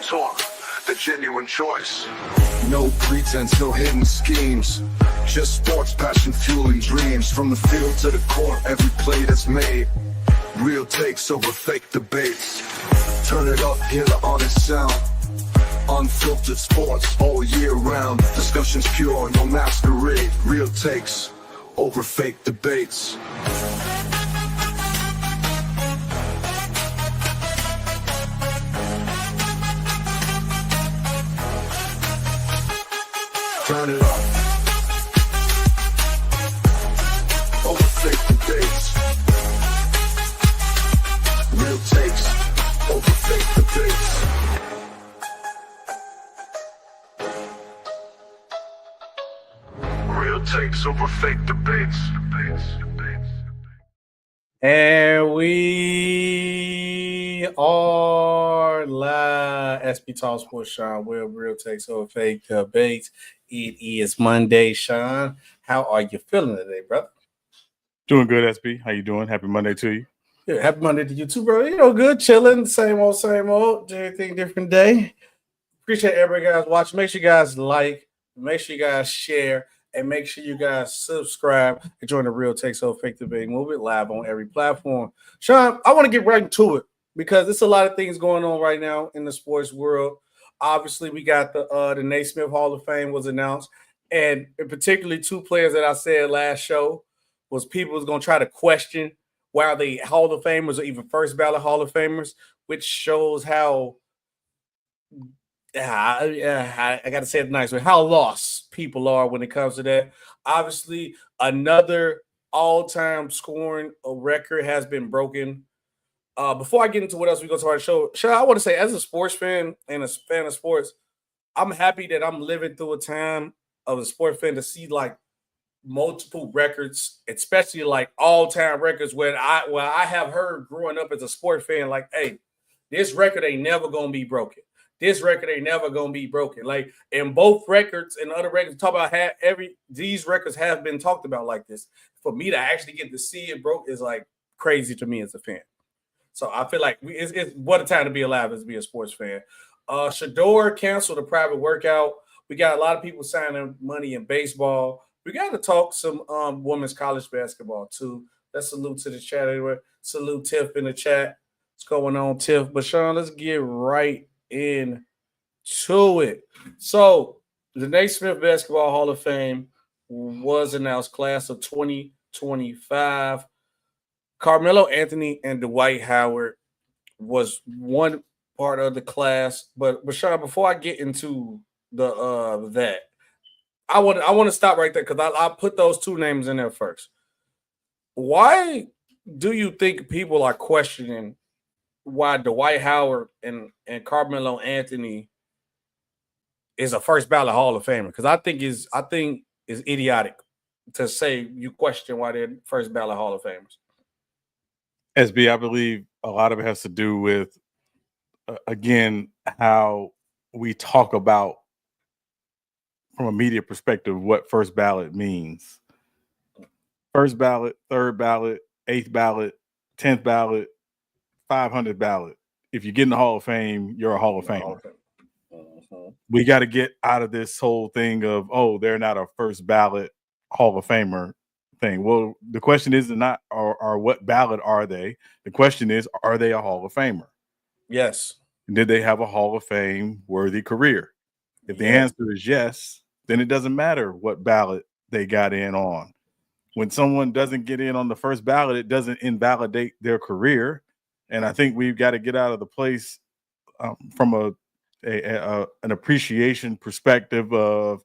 talk, the genuine choice. No pretense, no hidden schemes. Just sports, passion, fueling dreams. From the field to the court, every play that's made. Real takes over fake debates. Turn it up, hear the honest sound. Unfiltered sports all year round. Discussions pure, no masquerade. Real takes over fake debates. Turn it up. Over fake debates. Real takes over fake debates. Real takes over fake debates. And we are live. Sbtalksports, Sean Webb, Real Takes Over Fake Debates. It is Monday, Sean. How are you feeling today, brother? Doing good, SB. How you doing? Happy Monday to you. Yeah, happy Monday to you too, bro. You know, good, chilling, same old, anything different day. Appreciate everybody guys watching. Make sure you guys like, make sure you guys share, and make sure you guys subscribe and join the Real Takes Over Fake Debate Movement live on every platform. Sean, I want to get right into it because there's a lot of things going on right now in the sports world. Obviously, we got the Naismith Hall of Fame was announced, and particularly two players that I said last show was people was going to try to question why are they Hall of Famers or even first ballot Hall of Famers, which shows how I got to say it nice way, how lost people are when it comes to that. Obviously, another all-time scoring record has been broken. Before I get into what else we go to our show, I want to say, as a sports fan and a fan of sports, I'm happy that I'm living through a time of a sports fan to see like multiple records, especially like all-time records where I have heard growing up as a sports fan, like, hey, this record ain't never gonna be broken. This record ain't never gonna be broken. Like, in both records and other records talk about these records have been talked about like this. For me to actually get to see it broke is like crazy to me as a fan. So I feel like it's what a time to be alive as to be a sports fan. Shedeur canceled a private workout. We got a lot of people signing money in baseball. We got to talk some women's college basketball too. Let's salute to the chat anyway. Salute Tiff in the chat. What's going on, Tiff? But Sean, let's get right into it. So the Naismith Basketball Hall of Fame was announced, class of 2025. Carmelo Anthony and Dwight Howard was one part of the class, but Sean, before I get into the that, I want to stop right there because I put those two names in there first. Why do you think people are questioning why Dwight Howard and Carmelo Anthony is a first ballot Hall of Famer? Because I think is idiotic to say you question why they're first ballot Hall of Famers. SB, I believe a lot of it has to do with, again, how we talk about from a media perspective what first ballot means. First ballot, third ballot, eighth ballot, 10th ballot, 500 ballot. If you get in the Hall of Fame, you're a Hall of Famer. We got to get out of this whole thing of, oh, they're not a first ballot Hall of Famer thing. Well, the question is not or what ballot are they? The question is, are they a Hall of Famer? Yes. Did they have a Hall of Fame worthy career? If the answer is yes, then it doesn't matter what ballot they got in on. When someone doesn't get in on the first ballot, it doesn't invalidate their career. And I think we've got to get out of the place from an appreciation perspective of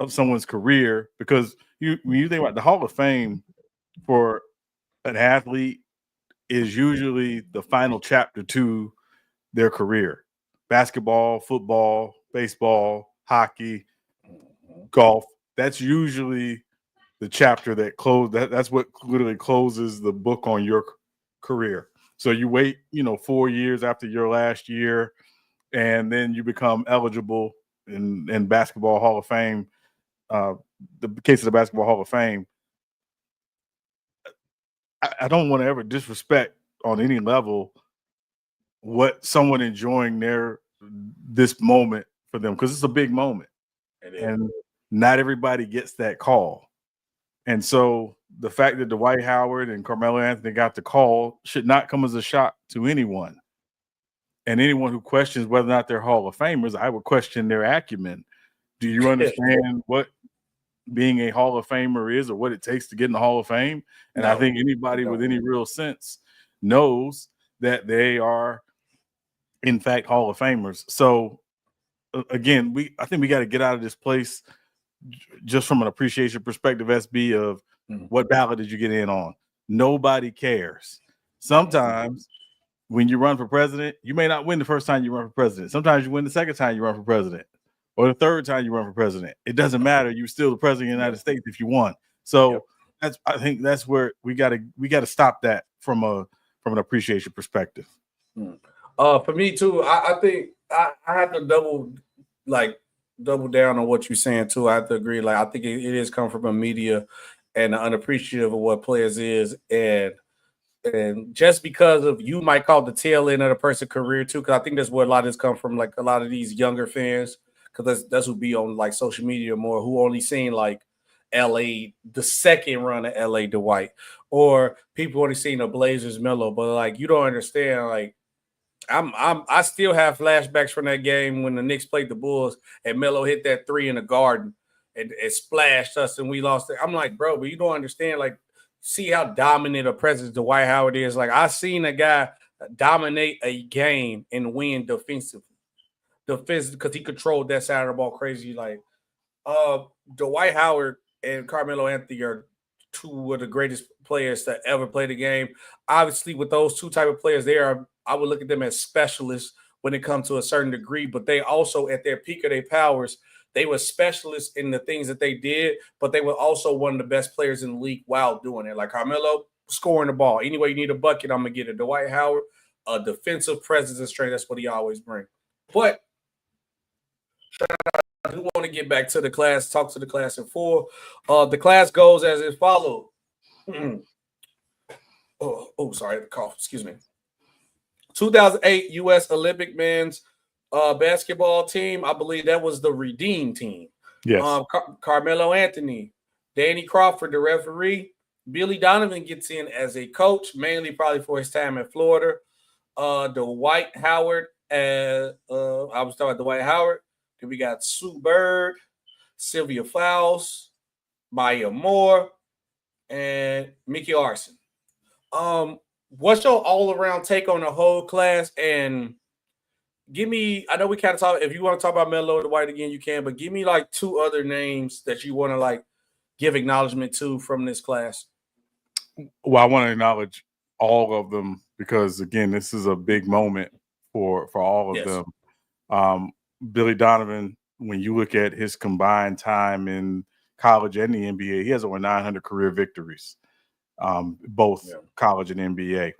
someone's career, because when you think about the Hall of Fame for an athlete is usually the final chapter to their career. Basketball, football, baseball, hockey, golf. That's usually the chapter that that's what literally closes the book on your career. So you wait, 4 years after your last year, and then you become eligible in Basketball Hall of Fame. The case of the Basketball Hall of Fame, I don't want to ever disrespect on any level what someone enjoying this moment for them, because it's a big moment, and not everybody gets that call. And so the fact that Dwight Howard and Carmelo Anthony got the call should not come as a shock to anyone. And anyone who questions whether or not they're Hall of Famers, I would question their acumen. Do you understand what being a Hall of Famer is, or what it takes to get in the Hall of Fame? And I think anybody with any real sense knows that they are, in fact, Hall of Famers. So again, I think we got to get out of this place just from an appreciation perspective, SB, of what ballot did you get in on? Nobody cares. Sometimes when you run for president, you may not win the first time you run for president. Sometimes you win the second time you run for president, or the third time you run for president. It doesn't matter. You're still the president of the United States if you won. So I think that's where we gotta stop that from an appreciation perspective. For me too, I think I have to double down on what you're saying too. I have to agree. Like, I think it is coming from a media and unappreciative of what players is, and just because of, you might call the tail end of the person's career too, because I think that's where a lot of this come from. Like, a lot of these younger fans, because that's who be on like social media more, who only seen like LA, the second run of LA Dwight, or people only seen the Blazers Melo. But like, you don't understand, like, I still have flashbacks from that game when the Knicks played the Bulls and Melo hit that three in the Garden and it splashed us and we lost it. I'm like, bro, but you don't understand, like, see how dominant a presence Dwight Howard is. Like, I seen a guy dominate a game and win defensively because he controlled that side of the ball crazy. Like, Dwight Howard and Carmelo Anthony are two of the greatest players to ever play the game. Obviously, with those two type of players, I would look at them as specialists when it comes to a certain degree, but they also, at their peak of their powers, they were specialists in the things that they did, but they were also one of the best players in the league while doing it. Like Carmelo, scoring the ball. Anyway, you need a bucket, I'm going to get it. Dwight Howard, a defensive presence and strength. That's what he always brings. But I do want to get back to the class, talk to the class in full. The class goes as it follows. Sorry, the cough. Excuse me. 2008 U.S. Olympic men's basketball team. I believe that was the Redeem team. Yes. Carmelo Anthony, Danny Crawford, the referee. Billy Donovan gets in as a coach, mainly probably for his time in Florida. Dwight Howard, I was talking about Dwight Howard. Then we got Sue Bird, Sylvia Fowles, Maya Moore, and Mickey Arson. What's your all-around take on the whole class? And give me, I know we kind of talk, if you want to talk about Melo Dwight again, you can, but give me like two other names that you want to like give acknowledgement to from this class. Well, I want to acknowledge all of them because, again, this is a big moment for all of them. Billy Donovan, when you look at his combined time in college and the NBA, he has over 900 career victories, both college and NBA.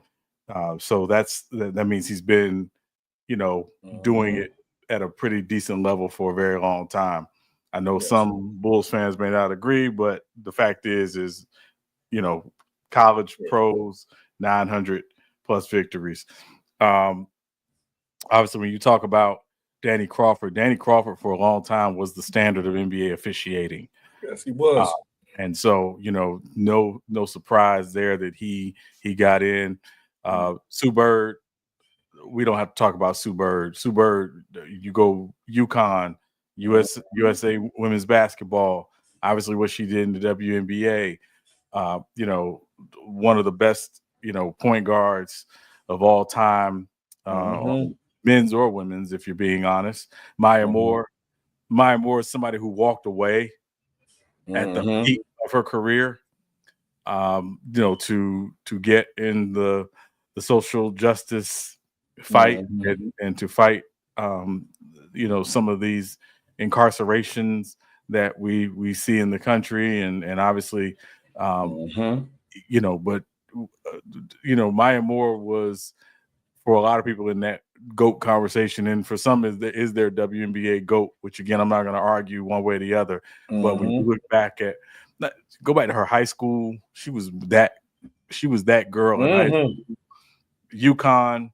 So that means he's been, doing it at a pretty decent level for a very long time. I know some Bulls fans may not agree, but the fact is, college pros, 900 plus victories. Obviously, when you talk about Danny Crawford for a long time was the standard of NBA officiating. Yes, he was. And so, no surprise there that he got in. Sue Bird, we don't have to talk about Sue Bird. Sue Bird, you go UConn, USA women's basketball, obviously what she did in the WNBA, one of the best, point guards of all time, men's or women's, if you're being honest. Maya Moore is somebody who walked away at the peak of her career, to get in the social justice fight and to fight, some of these incarcerations that we see in the country, and obviously, but Maya Moore was, for a lot of people, in that GOAT conversation, and for some is their WNBA GOAT, which again I'm not going to argue one way or the other. But when you go back to her high school, she was that girl in high school. UConn,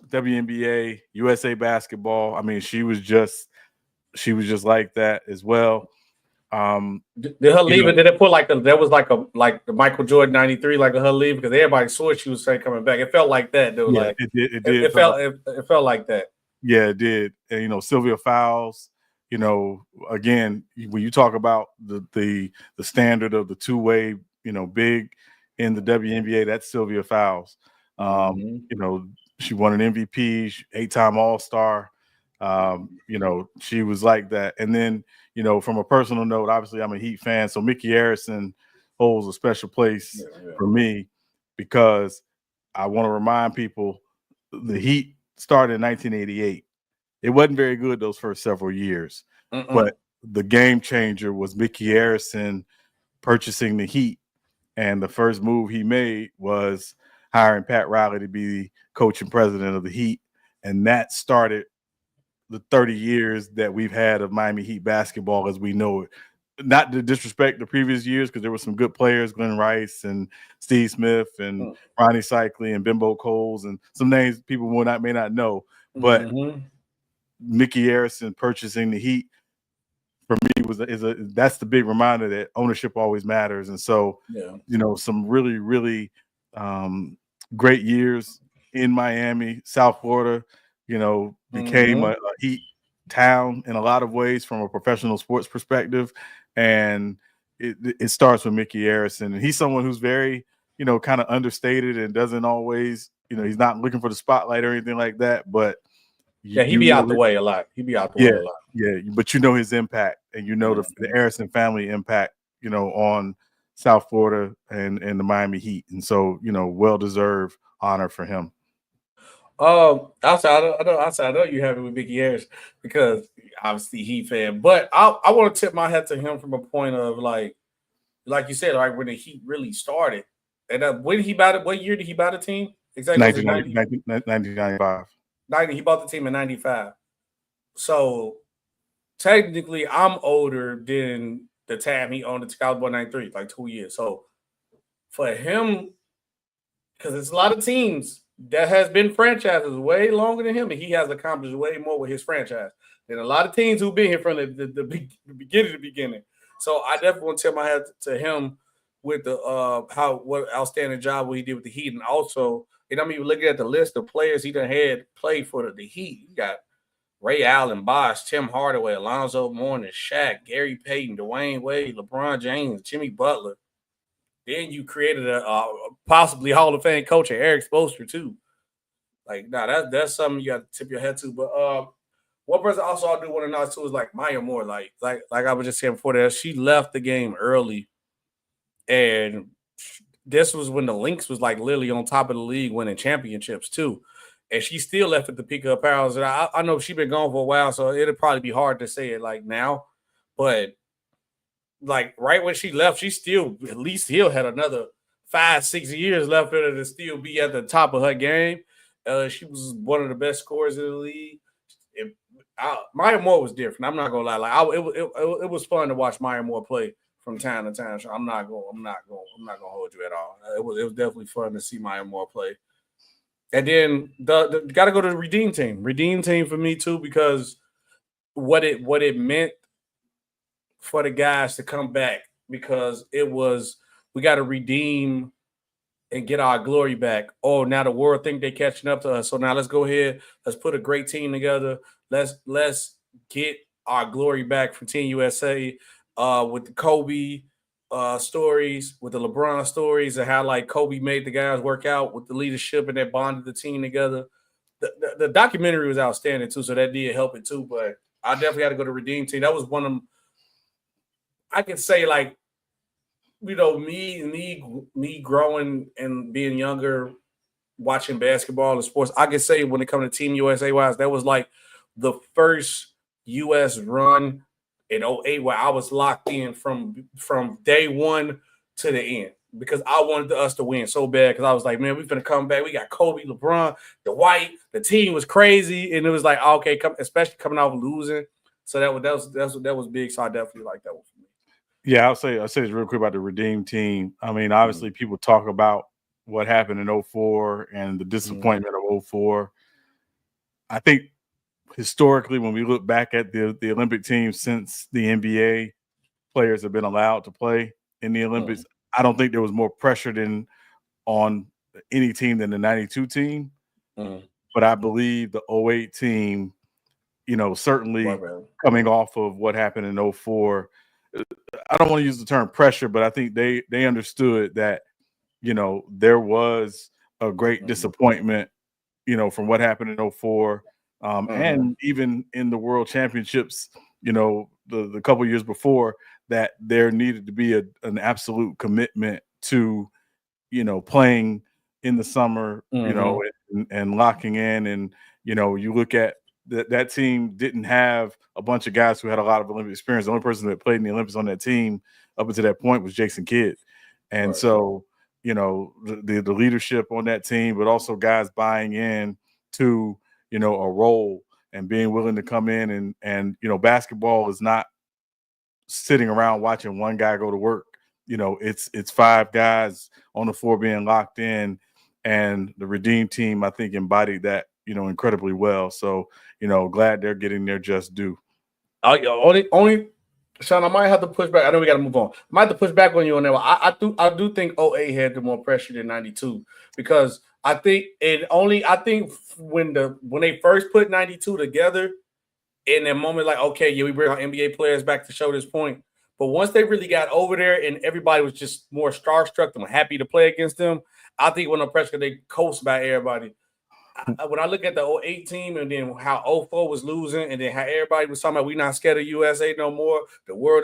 WNBA, USA basketball. I mean, she was just like that as well. Did her leave it? Did it put like there was like the Michael Jordan 93 like her leave because everybody saw she was saying coming back. It felt like that, dude. Yeah, like it did. It felt like that. Yeah, it did. And Sylvia Fowles. Again, when you talk about the standard of the two-way, big in the WNBA, that's Sylvia Fowles. She won an MVP, 8-time All-Star. She was like that. And then, from a personal note, obviously I'm a Heat fan, so Mickey Harrison holds a special place for me because I want to remind people the Heat started in 1988. It wasn't very good those first several years, but the game changer was Mickey Harrison purchasing the Heat. And the first move he made was hiring Pat Riley to be the coach and president of the Heat. And that started the 30 years that we've had of Miami Heat basketball as we know it. Not to disrespect the previous years, because there were some good players, Glenn Rice and Steve Smith and Ronnie Cycli and Bimbo Coles and some names people may not know. But Mickey Harrison purchasing the Heat for me that's the big reminder that ownership always matters. And so, some really, really great years in Miami. South Florida, became a Heat town in a lot of ways from a professional sports perspective. And it starts with Mickey Harrison. And he's someone who's very, kind of understated and doesn't always, he's not looking for the spotlight or anything like that. But he be out the way a lot. He be out the way a lot. Yeah, but his impact and the Harrison family impact, on South Florida and the Miami Heat. And so, well-deserved honor for him. Outside, I know you have it with Mickey Harris because obviously Heat fan, but I want to tip my hat to him from a point of like you said, like when the Heat really started. And when he bought it, what year did he buy the team? Exactly, 1995. 90. He bought the team in 95. So technically, I'm older than the time he owned the Chicago Boy 93, like 2 years. So for him, because it's a lot of teams that has been franchises way longer than him, and he has accomplished way more with his franchise than a lot of teams who've been here from the beginning. So I definitely want to tip my hat to him with the what outstanding job what he did with the Heat, and also, and I'm even looking at the list of players he done had play for the Heat. You got Ray Allen, Bosh, Tim Hardaway, Alonzo Mourning, Shaq, Gary Payton, Dwayne Wade, LeBron James, Jimmy Butler. Then you created a possibly Hall of Fame coach, Eric Spoelstra, too. Like, that's something you got to tip your head to. But one person also I do want to know too is like Maya Moore. Like I was just saying before that, she left the game early, and this was when the Lynx was like literally on top of the league, winning championships too. And she still left at the peak of her powers. And I know she's been gone for a while, so it'll probably be hard to say it like now, but like right when she left, she still at least had another 5-6 years left for her to still be at the top of her game. She was one of the best scorers in the league. Maya Moore was different. I'm not gonna lie. Like it was fun to watch Maya Moore play from time to time. So I'm not gonna hold you at all. It was definitely fun to see Maya Moore play. And then the got to go to the Redeem Team. Redeem Team for me too, because what it meant for the guys to come back, because it was we got to redeem and get our glory back. Oh, now the world think they're catching up to us. So now let's go ahead. Let's put a great team together. Let's get our glory back from Team USA with the Kobe stories, with the LeBron stories, and how like Kobe made the guys work out with the leadership and they bonded the team together. The documentary was outstanding too, so that did help it too. But I definitely had to go to Redeem Team. That was one of them. I could say like, me growing and being younger, watching basketball and sports, I could say when it comes to Team USA wise, that was like the first US run in 2008 where I was locked in from day one to the end, because I wanted us to win so bad, because I was like, man, we're going to come back. We got Kobe, LeBron, Dwight. The team was crazy, and it was like, okay, especially coming off losing. So that was big. So I definitely like that one for me. Yeah, I'll say this real quick about the Redeem Team. I mean, obviously people talk about what happened in 2004 and the disappointment of 2004. I think historically, when we look back at the Olympic team since the NBA players have been allowed to play in the Olympics, I don't think there was more pressure than on any team than the 92 team. But I believe the 08 team, certainly coming off of what happened in 04, I don't want to use the term pressure, but I think they understood that, there was a great disappointment, from what happened in 04. And even in the World Championships, the couple years before that, there needed to be an absolute commitment to, playing in the summer, and locking in. And, you look at that team didn't have a bunch of guys who had a lot of Olympic experience. The only person that played in the Olympics on that team up until that point was Jason Kidd. And so, the leadership on that team, but also guys buying in to, a role and being willing to come in and basketball is not sitting around watching one guy go to work. It's five guys on the floor being locked in, and the Redeem team, I think, embodied that, incredibly well. So, glad they're getting their just due. Only Sean, I might have to push back. I know we got to move on. I might have to push back on you on that one. I do think 08 had the more pressure than 92, because I think when they first put 92 together, in that moment, like, okay, yeah, we bring our NBA players back to show this point. But once they really got over there and everybody was just more starstruck and happy to play against them, I think when the pressure, they coast by everybody. When I look at the 08 team and then how 04 was losing and then how everybody was talking about we not scared of USA no more,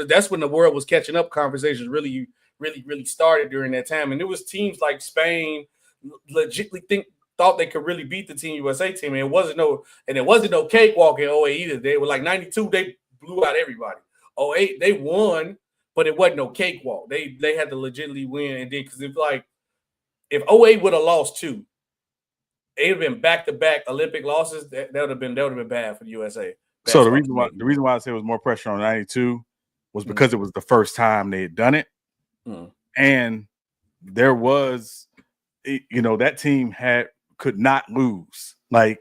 that's when the world was catching up. Conversations really, really, really started during that time. And it was teams like Spain legitimately thought they could really beat the Team USA team. And it wasn't no cakewalk in 08 either. They were like 92, they blew out everybody. 08, they won, but it wasn't no cakewalk. They had to legitimately win. And then, because if 08 would have lost two, it would have been back-to-back Olympic losses. That would have been bad for the USA. So the reason why I say it was more pressure on 92 was because it was the first time they had done it. And there was, that team could not lose. Like,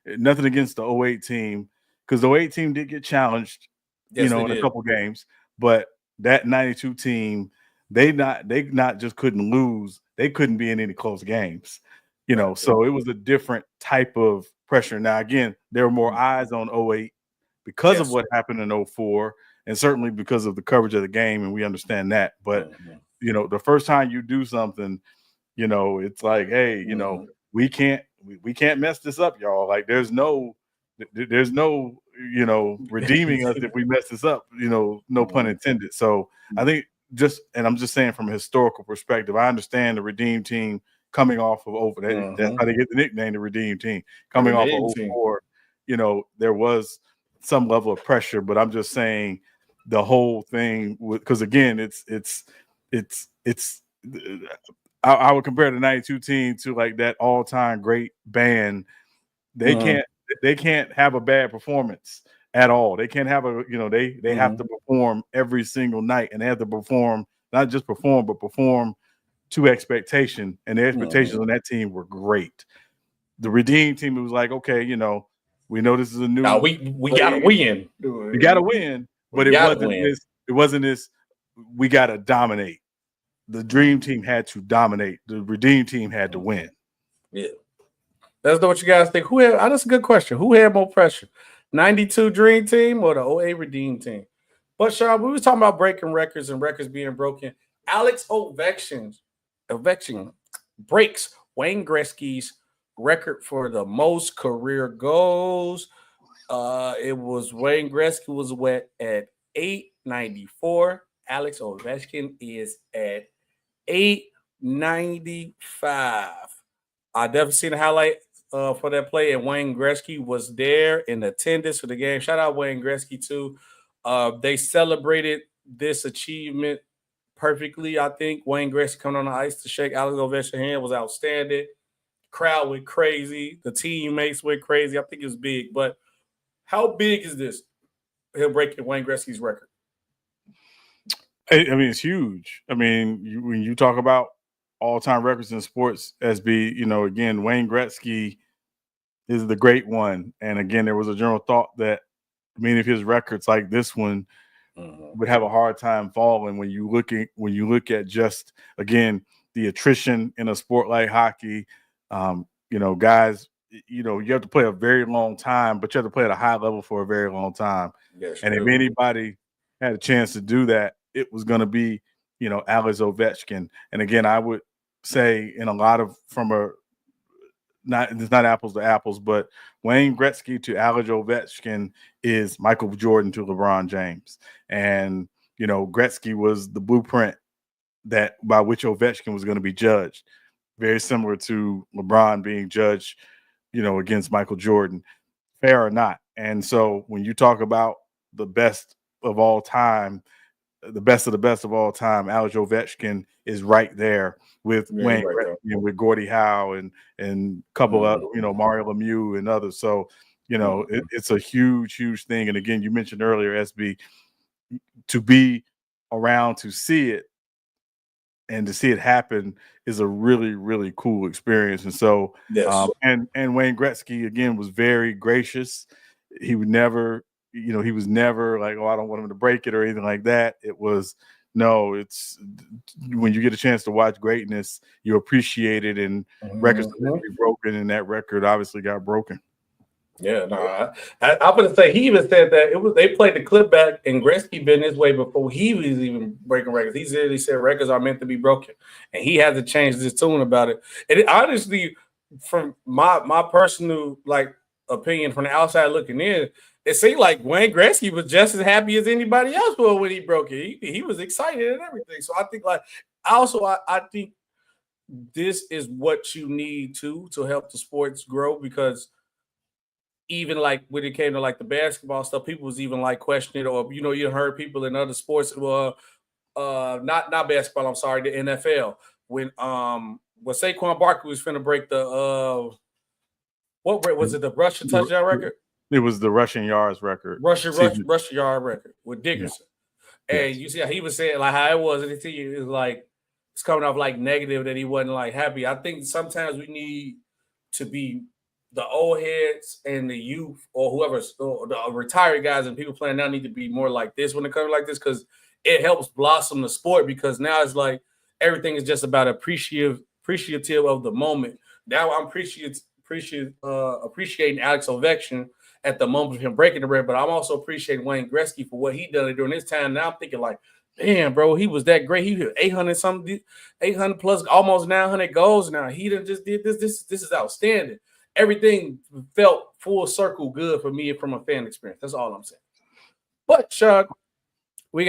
nothing against the 08 team, because the 08 team did get challenged, in a couple games, but that 92 team, they not just couldn't lose, they couldn't be in any close games. So it was a different type of pressure. Now, again, there were more eyes on 08 because of what happened in 04, and certainly because of the coverage of the game, and we understand that. But, the first time you do something, it's like, hey, we can't mess this up, y'all. Like, there's no redeeming us if we mess this up, no pun intended. So I think and I'm just saying from a historical perspective, I understand the Redeem team coming off of over that. That's how they get the nickname, the Redeem team. Coming off of 04, there was some level of pressure, but I'm just saying the whole thing, because again, I would compare the 92 team to like that all-time great band. They can't have a bad performance at all. They can't have they have to perform every single night, and they have to perform, not just perform, but perform to expectation, and the expectations on that team were great. The Redeem team, it was like, okay, we know this is a new. No, we gotta win. We gotta win, but it wasn't this. We gotta dominate. The Dream team had to dominate. The Redeem team had to win. Yeah, let's know what you guys think. That's a good question. Who had more pressure, 92 Dream team or the 08 Redeem team? But Sean, we was talking about breaking records and records being broken. Alex Ovechkin breaks Wayne Gretzky's record for the most career goals. It was Wayne Gretzky was at 894. Alex Ovechkin is at 895. I definitely seen the highlight for that play, and Wayne Gretzky was there in attendance for the game. Shout out Wayne Gretzky too. They celebrated this achievement perfectly. I think Wayne Gretzky coming on the ice to shake Alex Ovechkin's hand was outstanding. Crowd went crazy. The teammates went crazy. I think it was big. But how big is this? He'll break Wayne Gretzky's record. I mean, it's huge. I mean, when you talk about all-time records in sports, SB, again, Wayne Gretzky is the great one. And again, there was a general thought that many of his records, like this one, would have a hard time falling when you look at just, again, the attrition in a sport like hockey. Guys, you have to play a very long time, but you have to play at a high level for a very long time. Yes, and if anybody had a chance to do that, it was going to be, Alex Ovechkin. And again, I would say in a lot of it's not apples to apples, but Wayne Gretzky to Alex Ovechkin is Michael Jordan to LeBron James. And, Gretzky was the blueprint by which Ovechkin was going to be judged. Very similar to LeBron being judged, against Michael Jordan, fair or not. And so when you talk about the best of all time, the best of the best of all time, Alex Ovechkin is right there with Wayne Gretzky and with Gordie Howe and a couple of, Mario Lemieux and others. So, it's a huge, huge thing. And again, you mentioned earlier, SB, to be around to see it and to see it happen is a really, really cool experience. And so, and Wayne Gretzky, again, was very gracious. He would never, he was never like, oh, I don't want him to break it or anything like that. It was, no, it's when you get a chance to watch greatness, you appreciate it, and records that be broken, and that record obviously got broken. Yeah, no, I'm going to say he even said that they played the clip back, and Gretzky been this way before he was even breaking records. He literally said records are meant to be broken, and he had to change his tune about it. And honestly, from my personal opinion, from the outside looking in, it seemed like Wayne Gretzky was just as happy as anybody else was when he broke it. He was excited and everything. So I think I think this is what you need to help the sports grow, because even when it came to the basketball stuff, people was even questioning, or you heard people in other sports, not basketball, I'm sorry, the NFL, when Saquon Barkley was finna break the what was it, the rushing touchdown record? It was the rushing yards record. Rushing yard record with Dickerson. Yeah. And you see how he was saying how it was, and it was it's coming off negative that he wasn't happy. I think sometimes we need to be the old heads and the youth, or whoever's the retired guys and people playing now, need to be more like this when it comes like this, because it helps blossom the sport. Because now it's everything is just about appreciative of the moment. Now I'm appreciating Alex Ovechkin at the moment of him breaking the record, but I'm also appreciating Wayne Gretzky for what he done during his time. Now I'm thinking damn, bro, he was that great. He hit 800 plus, almost 900 goals. Now he done just did this. This is outstanding. Everything felt full circle good for me from a fan experience. That's all I'm saying. But Chuck, when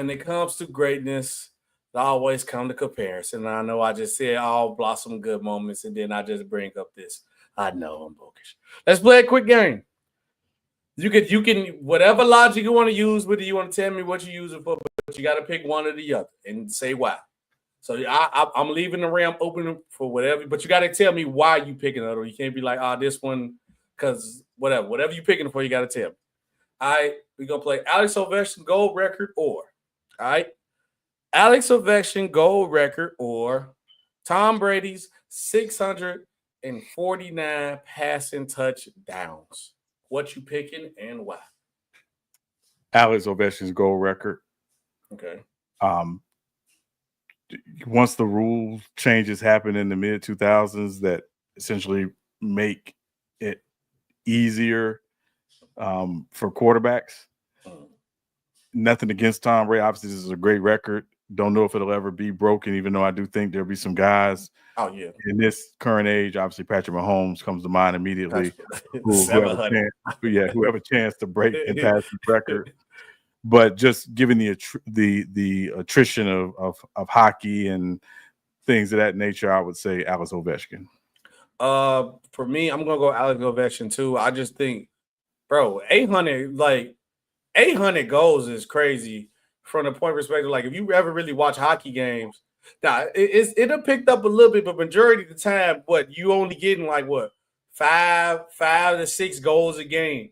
it comes to greatness, it always come to comparison. And I know I just said all blossom good moments, and then I just bring up this. I know I'm bookish. Let's play a quick game. You can whatever logic you want to use, whether you want to tell me what you use it for, but you got to pick one or the other and say why. So I'm leaving the realm open for whatever, but you got to tell me why you picking it. Or you can't be this one, because whatever you picking it for, you got to tell me. All right, we're gonna play Alex Ovechkin gold record, or all right, Alex Ovechkin gold record, or Tom Brady's 649 passing touchdowns. What you picking and why? Alex Ovechkin's goal record. Okay. Once the rule changes happened in the mid 2000s that essentially make it easier for quarterbacks. Nothing against Tom Brady. Obviously, this is a great record. Don't know if it'll ever be broken, even though I do think there'll be some guys in this current age. Obviously, Patrick Mahomes comes to mind immediately. who have a chance to break and pass the record. But just given the attrition of hockey and things of that nature, I would say Alex Ovechkin. For me, I'm gonna go Alex Ovechkin too. I just think, bro, 800 goals is crazy from the point of perspective. If you ever really watch hockey games, now it'll picked up a little bit, but majority of the time, you only getting 5 to 6 goals a game.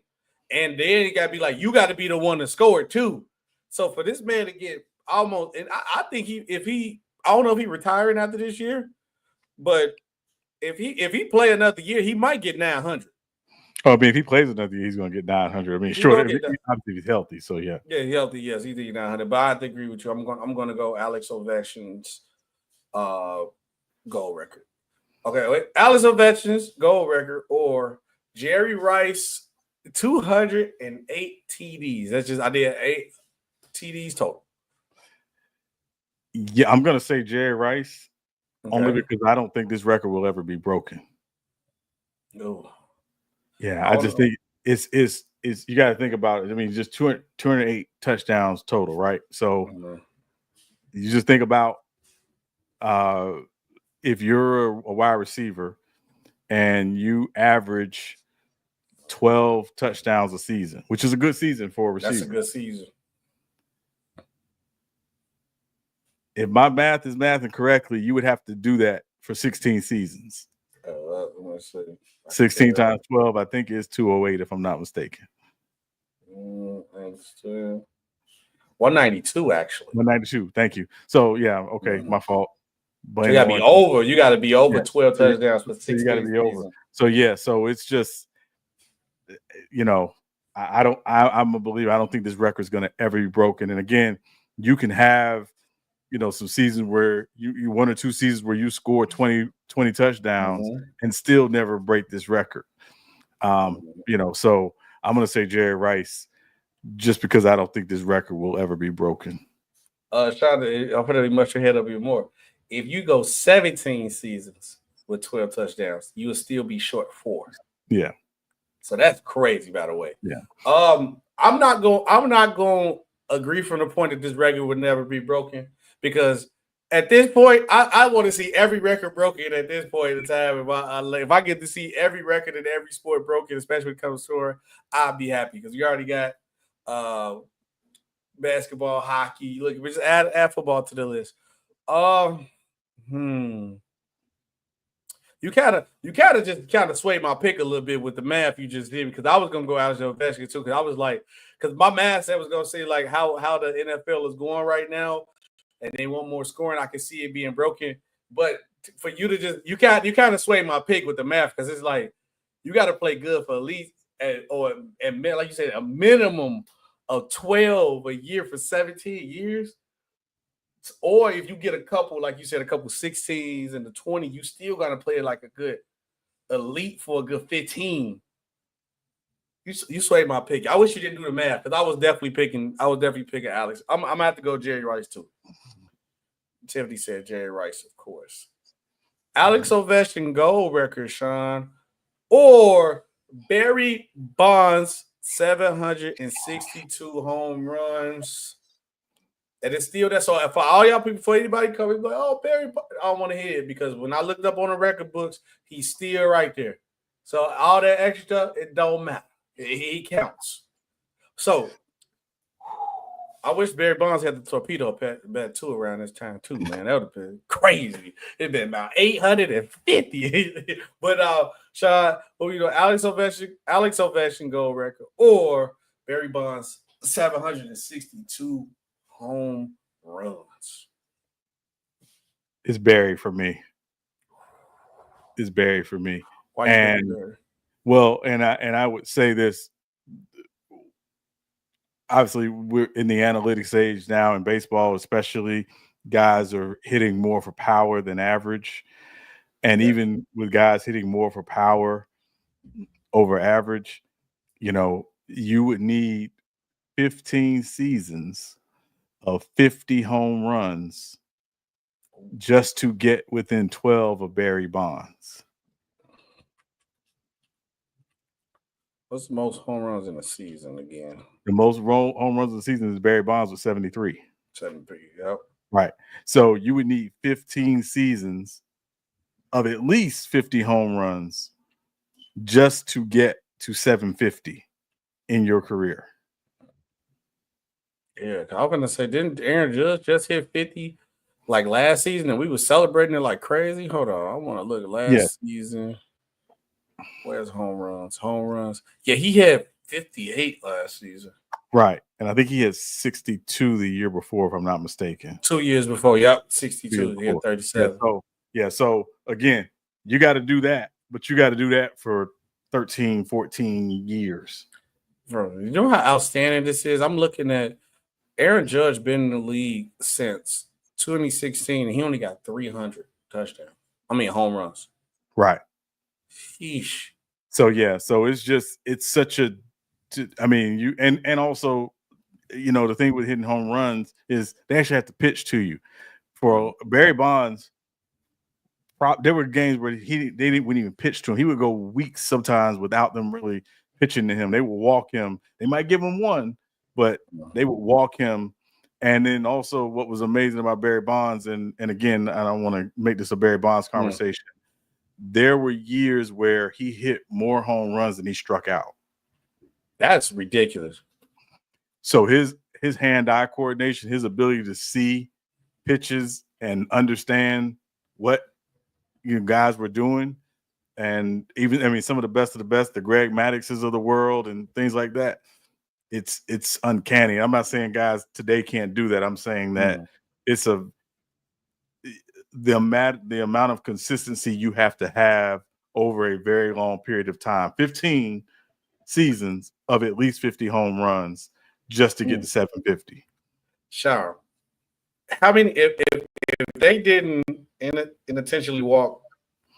And then it got to be you got to be the one to score it too. So for this man to get almost, and I think I don't know if he retiring after this year, but if he play another year, he might get 900. Oh, I mean, if he plays another year, he's going to get 900. I mean, sure, obviously he's healthy, so yeah. Yeah, healthy, yes, he did 900. But I have to agree with you. I'm going to go Alex Ovechkin's goal record. Okay, wait, Alex Ovechkin's goal record or Jerry Rice 208 TDs. That's just I did 8 TDs total. Yeah, I'm going to say Jerry Rice only because I don't think this record will ever be broken. No. Yeah, I just think it's you got to think about it. I mean, just 208 touchdowns total, right? So you just think about if you're a wide receiver and you average 12 touchdowns a season, which is a good season for a receiver. That's a good season. If my math is mathing correctly, you would have to do that for 16 seasons. Let's see. 16 times 12, I think, is 208, if I'm not mistaken. 192, actually. 192. Thank you. So, yeah, okay, my fault. So you got to be over. You got to be over 12 touchdowns for 16. You got to be over. So, yeah, so it's just, I'm a believer. I don't think this record is going to ever be broken. And, again, you can have, some seasons where you 1 or 2 seasons where you score 20 touchdowns and still never break this record. So I'm going to say Jerry Rice just because I don't think this record will ever be broken. Sean, I'm going to mush your head up even more. If you go 17 seasons with 12 touchdowns, you will still be short 4. Yeah. So that's crazy, by the way. Yeah. I'm not going to agree from the point that this record would never be broken. Because at this point, I want to see every record broken at this point in time. If I get to see every record in every sport broken, especially when it comes to scoring, I'll be happy because you already got basketball, hockey. Look, we just add football to the list. You kind of just swayed my pick a little bit with the math you just did because I was gonna go Alex Ovechkin too because I was like because my math said was gonna say like how the NFL is going right now. And they want more scoring. I can see it being broken. But for you to just you kind of sway my pick with the math because it's like you got to play good for at least like you said, a minimum of 12 a year for 17 years. Or if you get a couple, like you said, a couple 16s and the 20, you still got to play like a good elite for a good 15. You swayed my pick. I wish you didn't do the math because I was definitely picking Alex. I'm gonna have to go Jerry Rice too. Tiffany said Jerry Rice, of course. Alex Ovechkin goal record, Sean, or Barry Bonds 762 home runs. And it's still that. So for all y'all people, for anybody coming, like, oh, Barry, I don't want to hear it because when I looked up on the record books, he's still right there. So all that extra, it don't matter. He counts. So I wish Barry Bonds had the torpedo bat too around this time too, man. That would have been crazy. It'd been about 850. But Sean, Alex Ovechkin goal record or Barry Bonds 762 home runs. It's Barry for me. Why and well, and I would say this. Obviously, we're in the analytics age now in baseball, especially guys are hitting more for power than average. And even with guys hitting more for power over average, you would need 15 seasons of 50 home runs just to get within 12 of Barry Bonds. What's the most home runs in a season again? The most home runs in the season is Barry Bonds with 73. 73, yep. Right. So you would need 15 seasons of at least 50 home runs just to get to 750 in your career. Yeah, I was going to say, didn't Aaron Judge just hit 50 like last season and we were celebrating it like crazy? Hold on. I want to look at last season. Where's home runs? Yeah, he had 58 last season. Right. And I think he had 62 the year before, if I'm not mistaken. 2 years before. Yep. 62. He had 37. So again, You got to do that, but you got to do that for 13, 14 years. Bro, you know how outstanding this is? I'm looking at Aaron Judge been in the league since 2016, and he only got 300 touchdowns. Home runs. Right. Sheesh. So yeah, so it's such a, I mean, you and also, you know, the thing with hitting home runs is they actually have to pitch to you. For Barry Bonds, there were games where wouldn't even pitch to him. He would go weeks sometimes without them really pitching to him. They would walk him. They might give him one, but they would walk him. And then also what was amazing about Barry Bonds, and again, I don't want to make this a Barry Bonds conversation. There were years where he hit more home runs than he struck out. That's ridiculous. So his hand-eye coordination, his ability to see pitches and understand what guys were doing, and even some of the best, the Greg Maddoxes of the world and things like that. It's uncanny. I'm not saying guys today can't do that. I'm saying that it's the amount of consistency you have to have over a very long period of time. 15 seasons of at least 50 home runs just to get to 750. Sure. How many if they didn't intentionally walk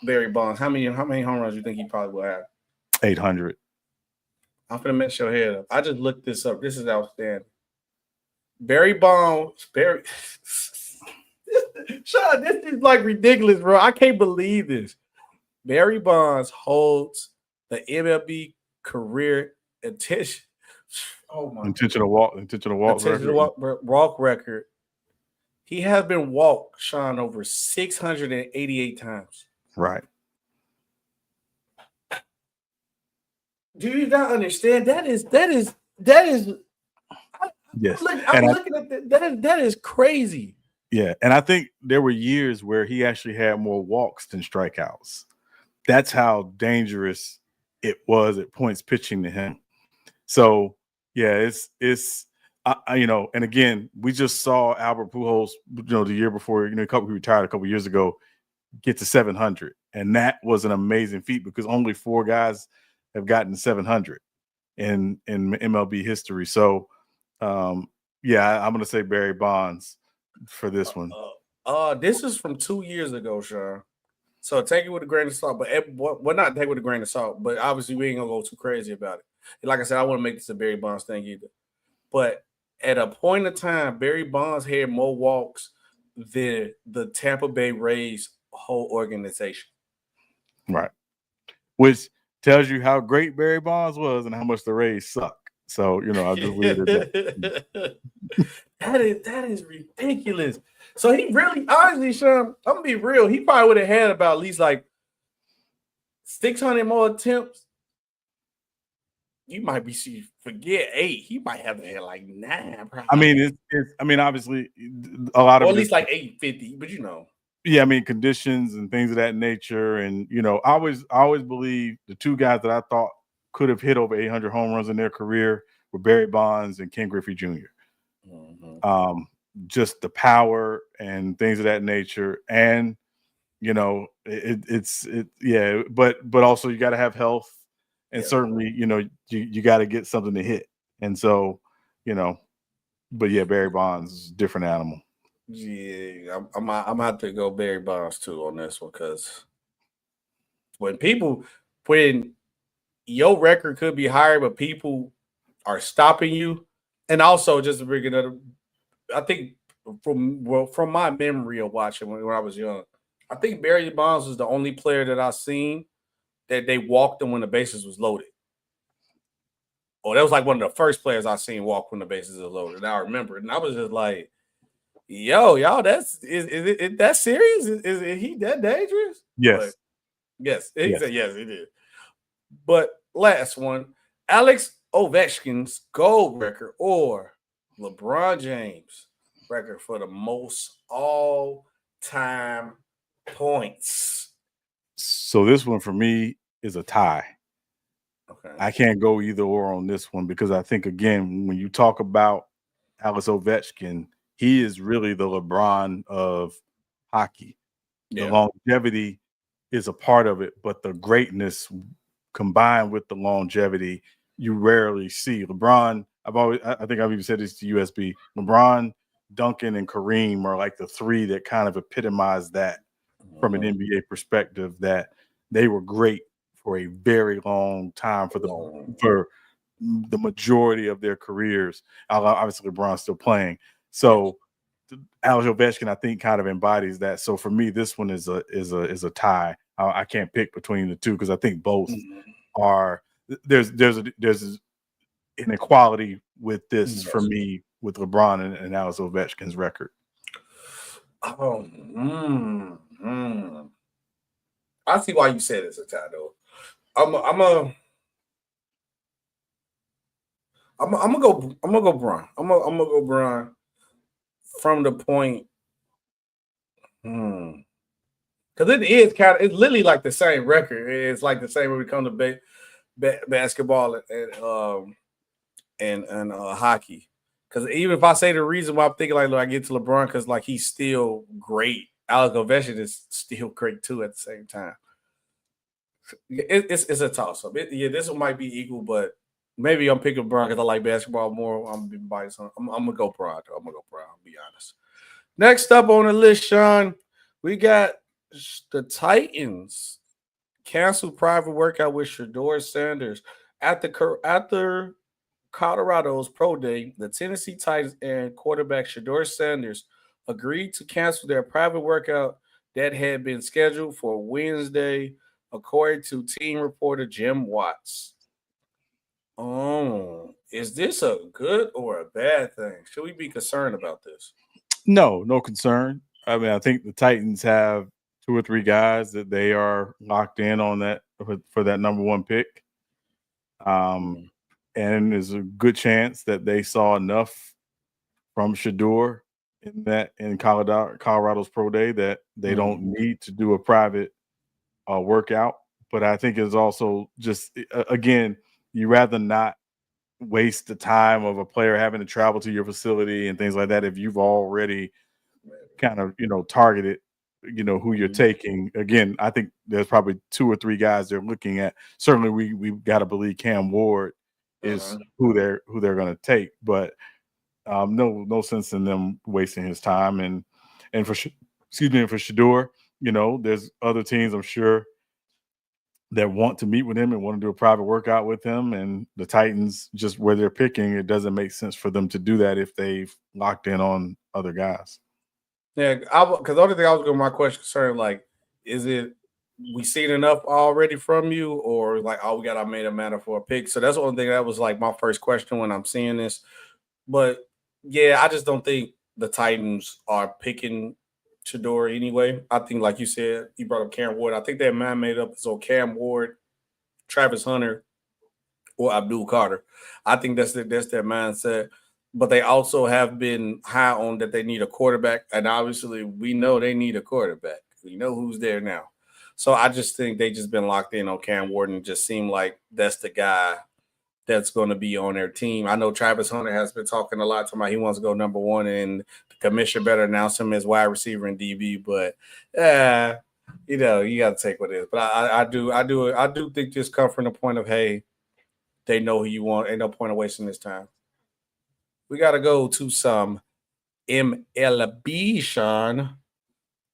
Barry Bonds, how many home runs do you think he probably will have? 800. I'm gonna mess your head up. I just looked this up. This is outstanding. Barry Bonds, Sean, this is like ridiculous, bro. I can't believe this. Barry Bonds holds the MLB career intentional walk record. He has been walked, Sean, over 688 times. Right. Do you not understand? That is. Yes. I'm looking at that is crazy. Yeah, and I think there were years where he actually had more walks than strikeouts. That's how dangerous it was at points pitching to him. So yeah, it's and again, we just saw Albert Pujols, the year before, he retired a couple years ago, get to 700, and that was an amazing feat because only 4 guys have gotten 700 in MLB history. So I'm going to say Barry Bonds for this one. This is from 2 years ago, Sean. So take it with a grain of salt, but not take it with a grain of salt. But obviously, we ain't gonna go too crazy about it. And like I said, I wouldn't make this a Barry Bonds thing either. But at a point in time, Barry Bonds had more walks than the Tampa Bay Rays whole organization. Right, which tells you how great Barry Bonds was and how much the Rays suck. So I'll just leave it at that. That is ridiculous. So he really, honestly, Sean, I'm gonna be real. He probably would have had about at least like 600 more attempts. You might forget 8. He might have to have like 9. Probably. Obviously, a lot of, or at least like 850. But yeah, conditions and things of that nature, and I always believe the 2 guys that I thought could have hit over 800 home runs in their career were Barry Bonds and Ken Griffey Jr. Just the power and things of that nature, and but also you got to have health, and certainly you got to get something to hit, and so but yeah, Barry Bonds is a different animal. Yeah, I'm have to go Barry Bonds too on this one, because when your record could be higher, but people are stopping you, and also just to bring another. I think from my memory of watching when I was young, I think Barry Bonds was the only player that I've seen that they walked him when the bases was loaded. Oh, that was like one of the first players I seen walk when the bases are loaded. And I remember it, and I was just like, "Yo, y'all, is that serious? Is he that dangerous?" Yes, but, yes, he said yes, it is. But last one, Alex Ovechkin's gold record or LeBron James record for the most all-time points. So this one for me is a tie. Okay. I can't go either or on this one because I think, again, when you talk about Alex Ovechkin, he is really the LeBron of hockey. The longevity is a part of it, but the greatness combined with the longevity you rarely see. LeBron, I think I've even said this to USB. LeBron, Duncan, and Kareem are like the three that kind of epitomize that from an NBA perspective, that they were great for a very long time for the majority of their careers. Obviously, LeBron's still playing. So Alex Ovechkin, I think, kind of embodies that. So for me, this one is a tie. I can't pick between the two because I think both are. There's an equality with this for me with LeBron and Alex Ovechkin's record. I see why you said it's a tie, though. I'm gonna go Bron. I'm gonna go Bron from the point. Because it's literally like the same record. It's like the same when we come to basketball and hockey. Because even if I say the reason why I'm thinking like, look, I get to LeBron because like he's still great. Alex Ovechkin is still great too at the same time. It's a toss up. This one might be equal, but maybe I'm picking LeBron because I like basketball more. I'm being biased. I'm gonna go Bron. I'm gonna go Bron. I'll be honest. Next up on the list, Sean, we got the Titans canceled private workout with Shedeur Sanders after Colorado's pro day. The Tennessee Titans and quarterback Shedeur Sanders agreed to cancel their private workout that had been scheduled for Wednesday, according to team reporter Jim Watts. Is this a good or a bad thing? Should we be concerned about this? No concern. I mean, I think the Titans have 2 or 3 guys that they are locked in on that for that number 1 pick. And there's a good chance that they saw enough from Shedeur in Colorado's pro day that they don't need to do a private workout. But I think it's also just, again, you rather not waste the time of a player having to travel to your facility and things like that if you've already kind of, targeted, who you're taking. Again, I think there's probably 2 or 3 guys they're looking at. Certainly we've got to believe Cam Ward is who they're going to take, but no sense in them wasting his time. And for Shedeur, there's other teams I'm sure that want to meet with him and want to do a private workout with him. And the Titans, just where they're picking, it doesn't make sense for them to do that if they've locked in on other guys. Yeah, because the only thing I was going, my question concerned, like, is it we seen enough already from you, or like, we got made a matter for a pick? So that's the only thing that was like my first question when I'm seeing this. But yeah, I just don't think the Titans are picking Shedeur anyway. I think, like you said, you brought up Cam Ward. I think that man made up so Cam Ward, Travis Hunter, or Abdul Carter. I think that's their mindset. But they also have been high on that they need a quarterback. And obviously we know they need a quarterback. We know who's there now. So I just think they just been locked in on Cam Ward and just seem like that's the guy that's going to be on their team. I know Travis Hunter has been talking a lot about he wants to go number 1 and the commissioner better announce him as wide receiver and DB. But you got to take what it is. But I do think this comes from the point of, hey, they know who you want. Ain't no point of wasting this time. We got to go to some MLB, Sean.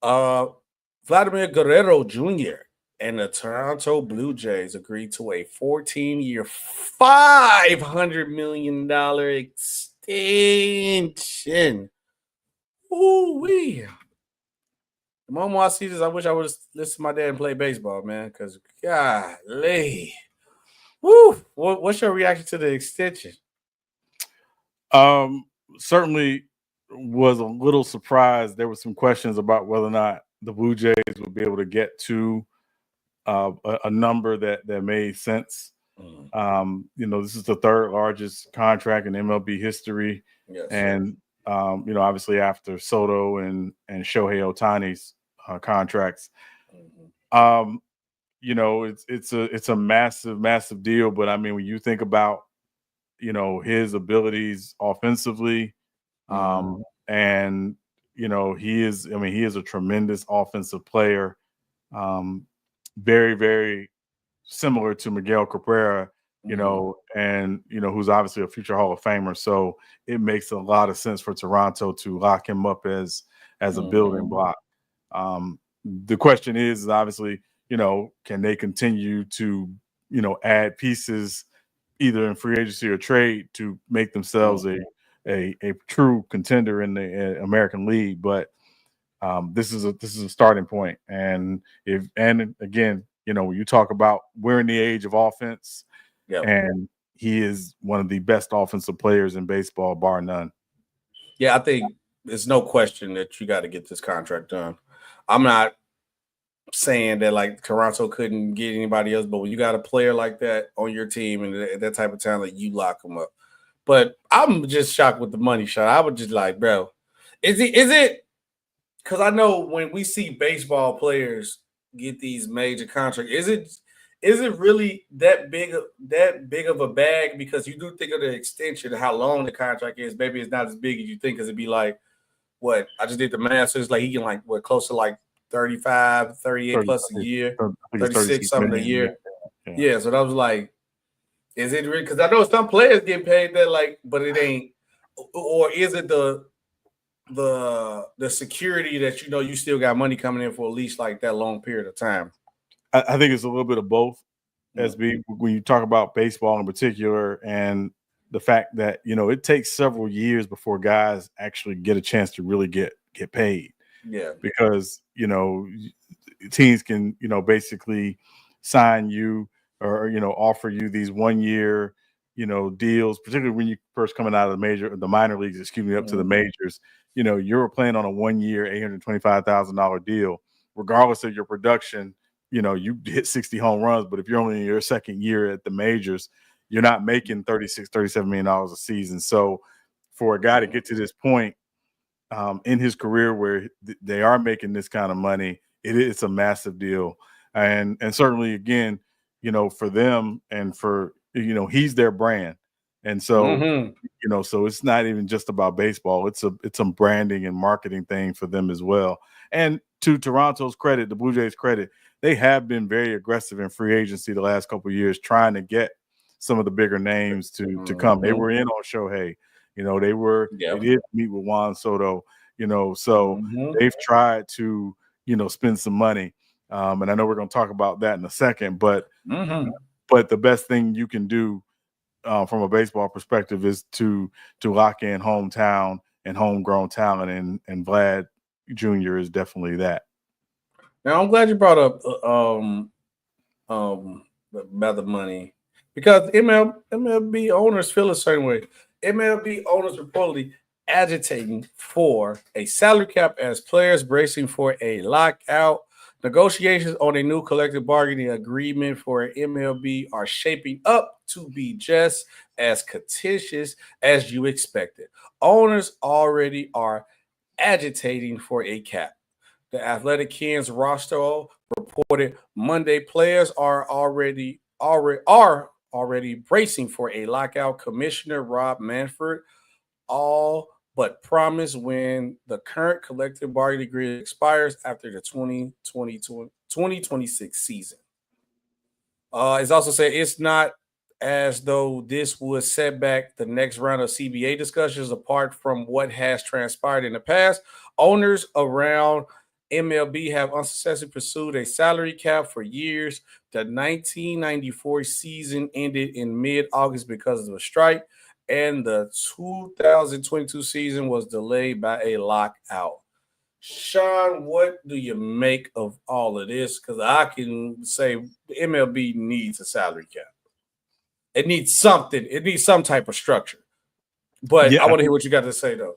Vladimir Guerrero Jr. and the Toronto Blue Jays agreed to a 14-year, $500 million extension. Ooh-wee. The moment I see this, I wish I would have listened to my dad and play baseball, man, because, golly. Woo! What's your reaction to the extension? Certainly was a little surprised. There were some questions about whether or not the Blue Jays would be able to get to a number that made sense. This is the 3rd largest contract in MLB history. Yes, and obviously after Soto and Shohei Ohtani's contracts. It's a massive deal. But I mean, when you think about his abilities offensively, and he is a tremendous offensive player. very, very similar to Miguel Cabrera, and who's obviously a future Hall of Famer. So it makes a lot of sense for Toronto to lock him up as a building block. The question is obviously, can they continue to, add pieces either in free agency or trade to make themselves a true contender in the American League? But this is a starting point. And again, when you talk about we're in the age of offense, and he is one of the best offensive players in baseball, bar none. Yeah, I think there's no question that you got to get this contract done. I'm not saying that like Toronto couldn't get anybody else, but when you got a player like that on your team and that type of talent, you lock them up. But I'm just shocked with the money shot. I would just like, bro, is it? Because I know when we see baseball players get these major contracts, is it really that big of a bag? Because you do think of the extension, how long the contract is. Maybe it's not as big as you think, because it'd be like, what? I just did the math. So it's like he can like close to like 35, 38 30, plus a year, 36 36 something a year. Yeah. So that was like, is it really? Because I know some players get paid that like, but it ain't. Or is it the security that you still got money coming in for at least like that long period of time? I think it's a little bit of both, SB, when you talk about baseball in particular, and the fact that it takes several years before guys actually get a chance to really get paid. Yeah, because teams can basically sign you or offer you these 1 year deals, particularly when you first coming out of the minor leagues, up to the majors. You're playing on a 1 year $825,000 deal, regardless of your production. You hit 60 home runs, but if you're only in your second year at the majors, you're not making $37 million a season. So for a guy to get to this point in his career where they are making this kind of money, it's a massive deal. And certainly, again, for them and for, he's their brand. And so, so it's not even just about baseball. It's a branding and marketing thing for them as well. And to Toronto's credit, the Blue Jays' credit, they have been very aggressive in free agency the last couple of years, trying to get some of the bigger names to come. They were in on Shohei. They did meet with Juan Soto, so they've tried to, spend some money. And I know we're going to talk about that in a second, but the best thing you can do from a baseball perspective is to lock in hometown and homegrown talent, and Vlad Jr. is definitely that. Now I'm glad you brought up about the money, because MLB owners feel a certain way. MLB owners reportedly agitating for a salary cap as players bracing for a lockout. Negotiations on a new collective bargaining agreement for MLB are shaping up to be just as contentious as you expected. Owners already are agitating for a cap. The Athletic Kings roster reported Monday players are already bracing for a lockout. Commissioner Rob Manfred all but promised when the current collective bargaining agreement expires after the 2026 season. It's also said it's not as though this would set back the next round of CBA discussions. Apart from what has transpired in the past, owners around MLB have unsuccessfully pursued a salary cap for years. The 1994 season ended in mid-August because of a strike, and the 2022 season was delayed by a lockout. Sean, what do you make of all of this? Because I can say the MLB needs a salary cap. It needs something. It needs some type of structure. But I want to hear what you got to say, though.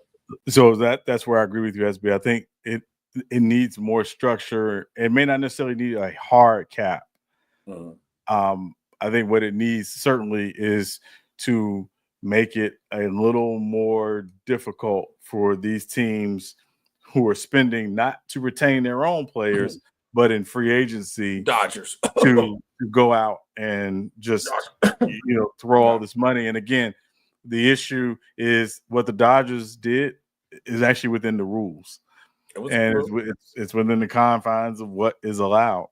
So that's where I agree with you, SB. I think it needs more structure. It may not necessarily need a hard cap. I think what it needs certainly is to make it a little more difficult for these teams who are spending not to retain their own players, but in free agency, Dodgers, to go out and just throw all this money. And again, the issue is what the Dodgers did is actually within the rules, and it's within the confines of what is allowed.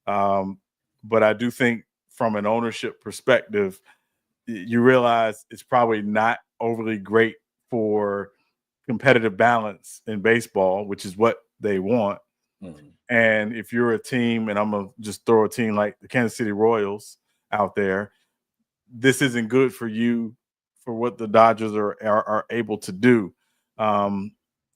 But I do think from an ownership perspective, you realize it's probably not overly great for competitive balance in baseball, which is what they want. Mm-hmm. And if you're a team, and I'm going to just throw a team like the Kansas City Royals out there, this isn't good for you for what the Dodgers are able to do. And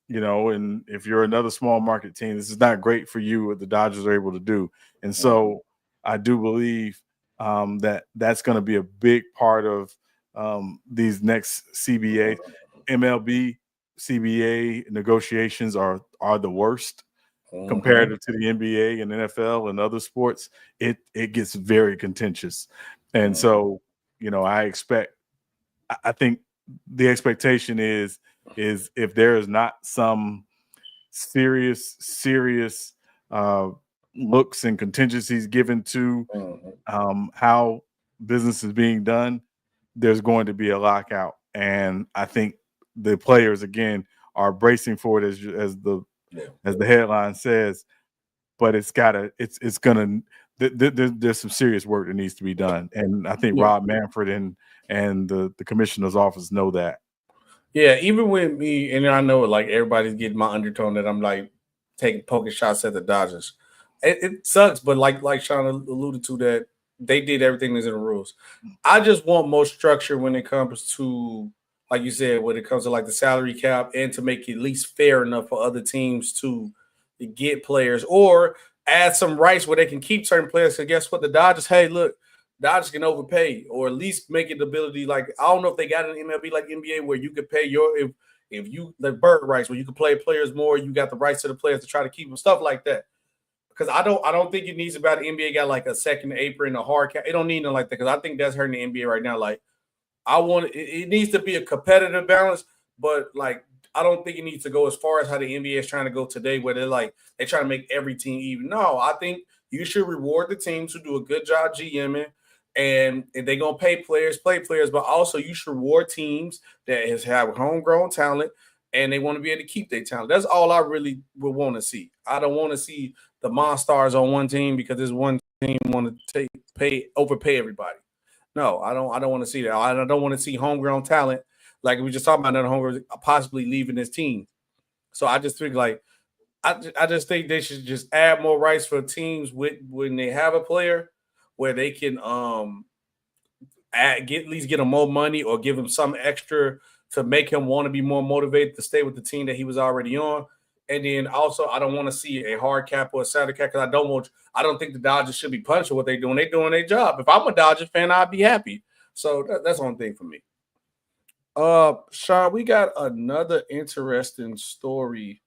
if you're another small market team, this is not great for you what the Dodgers are able to do. And so I do believe that's going to be a big part of these next CBA, MLB, CBA negotiations are the worst comparative to the NBA and NFL and other sports. It gets very contentious. And so, I think the expectation is if there is not some serious looks and contingencies given to how business is being done, there's going to be a lockout. And I think the players, again, are bracing for it as the headline says, but there's some serious work that needs to be done. And I think Rob Manfred and the commissioner's office know that. Yeah, even with me, and I know like everybody's getting my undertone that I'm like poking shots at the Dodgers. It sucks, but like Sean alluded to, that they did everything that's in the rules. I just want more structure when it comes to, like you said, when it comes to like the salary cap, and to make it at least fair enough for other teams to get players, or add some rights where they can keep certain players. So guess what? The Dodgers, hey, look, Dodgers can overpay, or at least make it ability. Like, I don't know if they got an MLB like NBA where you could pay if you the bird rights, where you can play players more, you got the rights to the players to try to keep them, stuff like that. Because I don't think it needs about the NBA got like a second apron, a hard cap. It don't need nothing like that, because I think that's hurting the NBA right now. Like, it needs to be a competitive balance, but like I don't think it needs to go as far as how the NBA is trying to go today, where they try to make every team even. No, I think you should reward the teams who do a good job GMing, and they're gonna play players, but also you should reward teams that have homegrown talent and they want to be able to keep their talent. That's all I really would want to see. I don't want to see the Monstars on one team because this one team want to overpay everybody. No, I don't want to see that. I don't want to see homegrown talent, like we just talked about, another homegrown possibly leaving this team. So I just think I just think they should just add more rights for teams when they have a player, where they can at least get him more money, or give him some extra to make him want to be more motivated to stay with the team that he was already on. And then also, I don't want to see a hard cap or a salary cap, because I don't think the Dodgers should be punished for what they're doing. They're doing their job. If I'm a Dodgers fan, I'd be happy. So that's one thing for me. Sean, we got another interesting story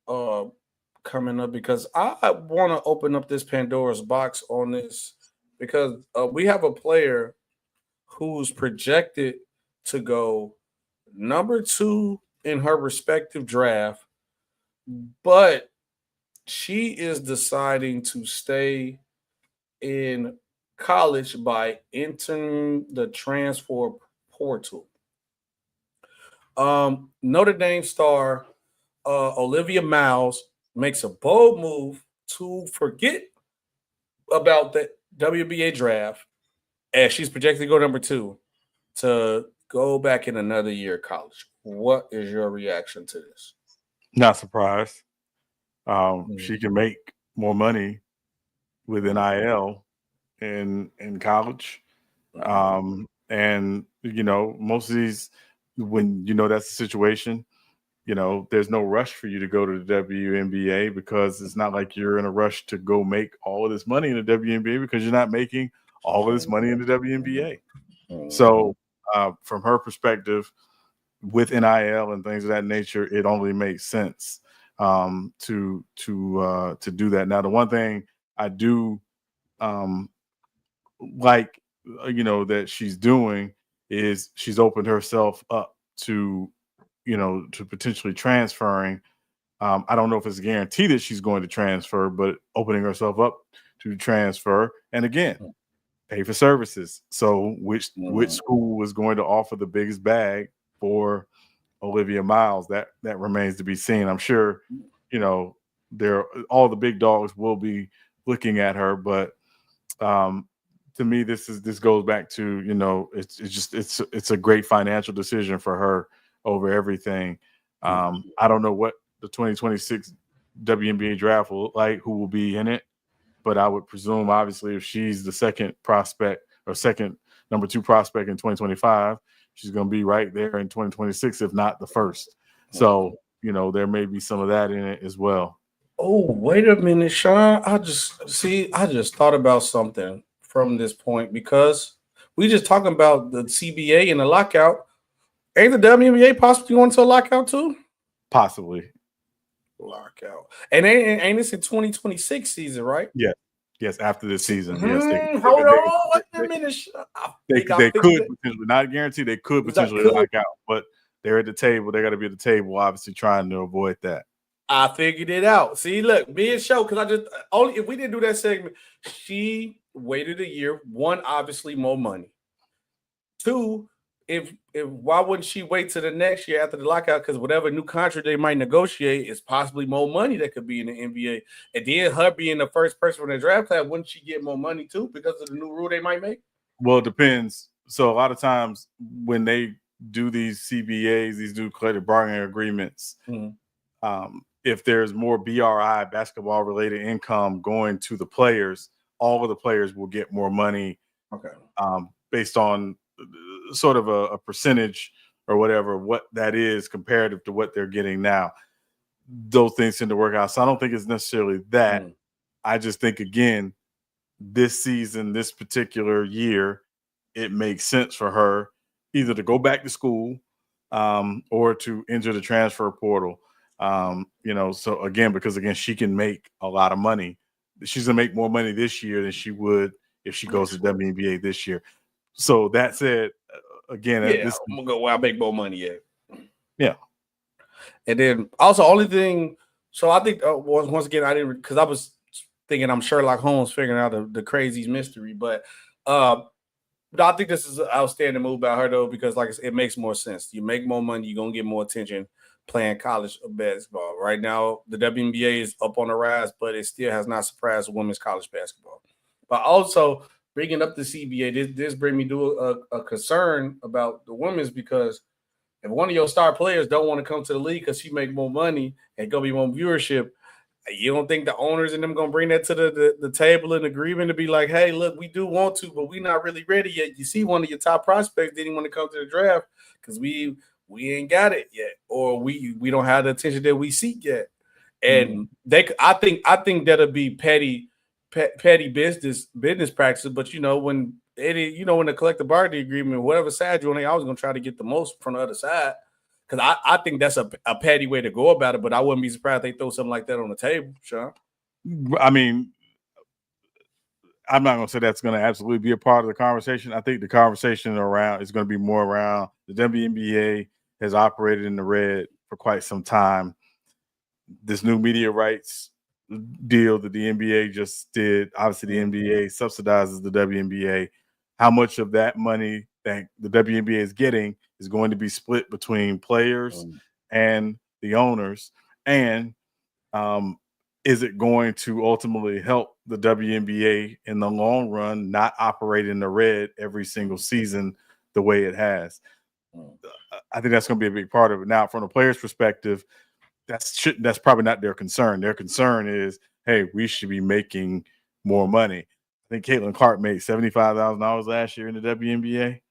coming up, because I want to open up this Pandora's box on this, because we have a player who's projected to go number 2 in her respective draft, but she is deciding to stay in college by entering the transfer portal. Notre Dame star Olivia Miles makes a bold move to forget about the WNBA draft, as she's projected to go number 2, to go back in another year of college. What is your reaction to this? Not surprised. She can make more money with NIL in college. And most of these, when that's the situation, there's no rush for you to go to the WNBA, because it's not like you're in a rush to go make all of this money in the WNBA, because you're not making all of this money in the WNBA. So from her perspective, with NIL and things of that nature, it only makes sense to do that. Now, the one thing I do like, that she's doing is she's opened herself up to potentially transferring. I don't know if it's a guarantee that she's going to transfer, but opening herself up to transfer, and again, pay for services. So which school is going to offer the biggest bag for Olivia Miles? That remains to be seen. I'm sure, all the big dogs will be looking at her. But to me, this goes back to, you know, it's a great financial decision for her over everything. I don't know what the 2026 WNBA draft will look like, who will be in it, but I would presume, obviously, if she's the second prospect or second number 2 prospect in 2025, she's going to be right there in 2026, if not the first. So, you know, there may be some of that in it as well. Oh, wait a minute, Sean. I just thought about something from this point, because we just talking about the CBA and the lockout. Ain't the WNBA possibly going to a lockout too? Possibly. Lockout. And ain't this in 2026 season, right? Yeah. Yes, after this season. Yes. Hold on. Wait a minute. They could potentially, not guaranteed, they could potentially lock out, but they're at the table. They got to be at the table, obviously, trying to avoid that. I figured it out. See, look, me and Show, because I just only if we didn't do that segment, she waited a year. 1, obviously, more money. 2, if why wouldn't she wait till the next year after the lockout? Because whatever new contract they might negotiate is possibly more money that could be in the NBA. And then her being the first person from the draft class, wouldn't she get more money too because of the new rule they might make? Well, it depends. So a lot of times when they do these CBAs, these new collective bargaining agreements, if there's more BRI, basketball related income going to the players, all of the players will get more money. Okay. Based on sort of a percentage or whatever, what that is comparative to what they're getting now. Those things tend to work out. So I don't think it's necessarily that. I just think, again, this season, this particular year, it makes sense for her either to go back to school or to enter the transfer portal. You know, so again, because again, she can make a lot of money. She's gonna make more money this year than she would if she goes to WNBA this year. So that said, again, I'm gonna go where I make more money at. Yeah. And then also only thing, so I think once again I didn't, because I was thinking I'm Sherlock Holmes figuring out the crazy mystery, but I think this is an outstanding move by her though, because like I said, it makes more sense. You make more money, you're gonna get more attention playing college basketball. Right now, the WNBA is up on the rise, but it still has not surprised women's college basketball. But also bringing up the CBA, this bring me to a concern about the women's, because if one of your star players don't want to come to the league because she make more money and gonna be more viewership, you don't think the owners and them gonna bring that to the table in agreement to be like, hey, look, we do want to, but we're not really ready yet. You see, one of your top prospects didn't want to come to the draft because we ain't got it yet, or we don't have the attention that we seek yet. And I think that'll be petty business practices. But you know, when the collective bargaining agreement, whatever side you're on, they always gonna try to get the most from the other side. Because I think that's a petty way to go about it, but I wouldn't be surprised if they throw something like that on the table, Sean. I mean, I'm not going to say that's going to absolutely be a part of the conversation. I think the conversation around is going to be more around the WNBA has operated in the red for quite some time. This new media rights deal that the NBA just did, obviously the NBA subsidizes the WNBA. How much of that money that the WNBA is getting is going to be split between players and the owners? And is it going to ultimately help the WNBA in the long run not operate in the red every single season the way it has? I think that's going to be a big part of it. Now, from the players' perspective, that's probably not their concern. Their concern is, hey, we should be making more money. I think Caitlin Clark made $75,000 last year in the WNBA.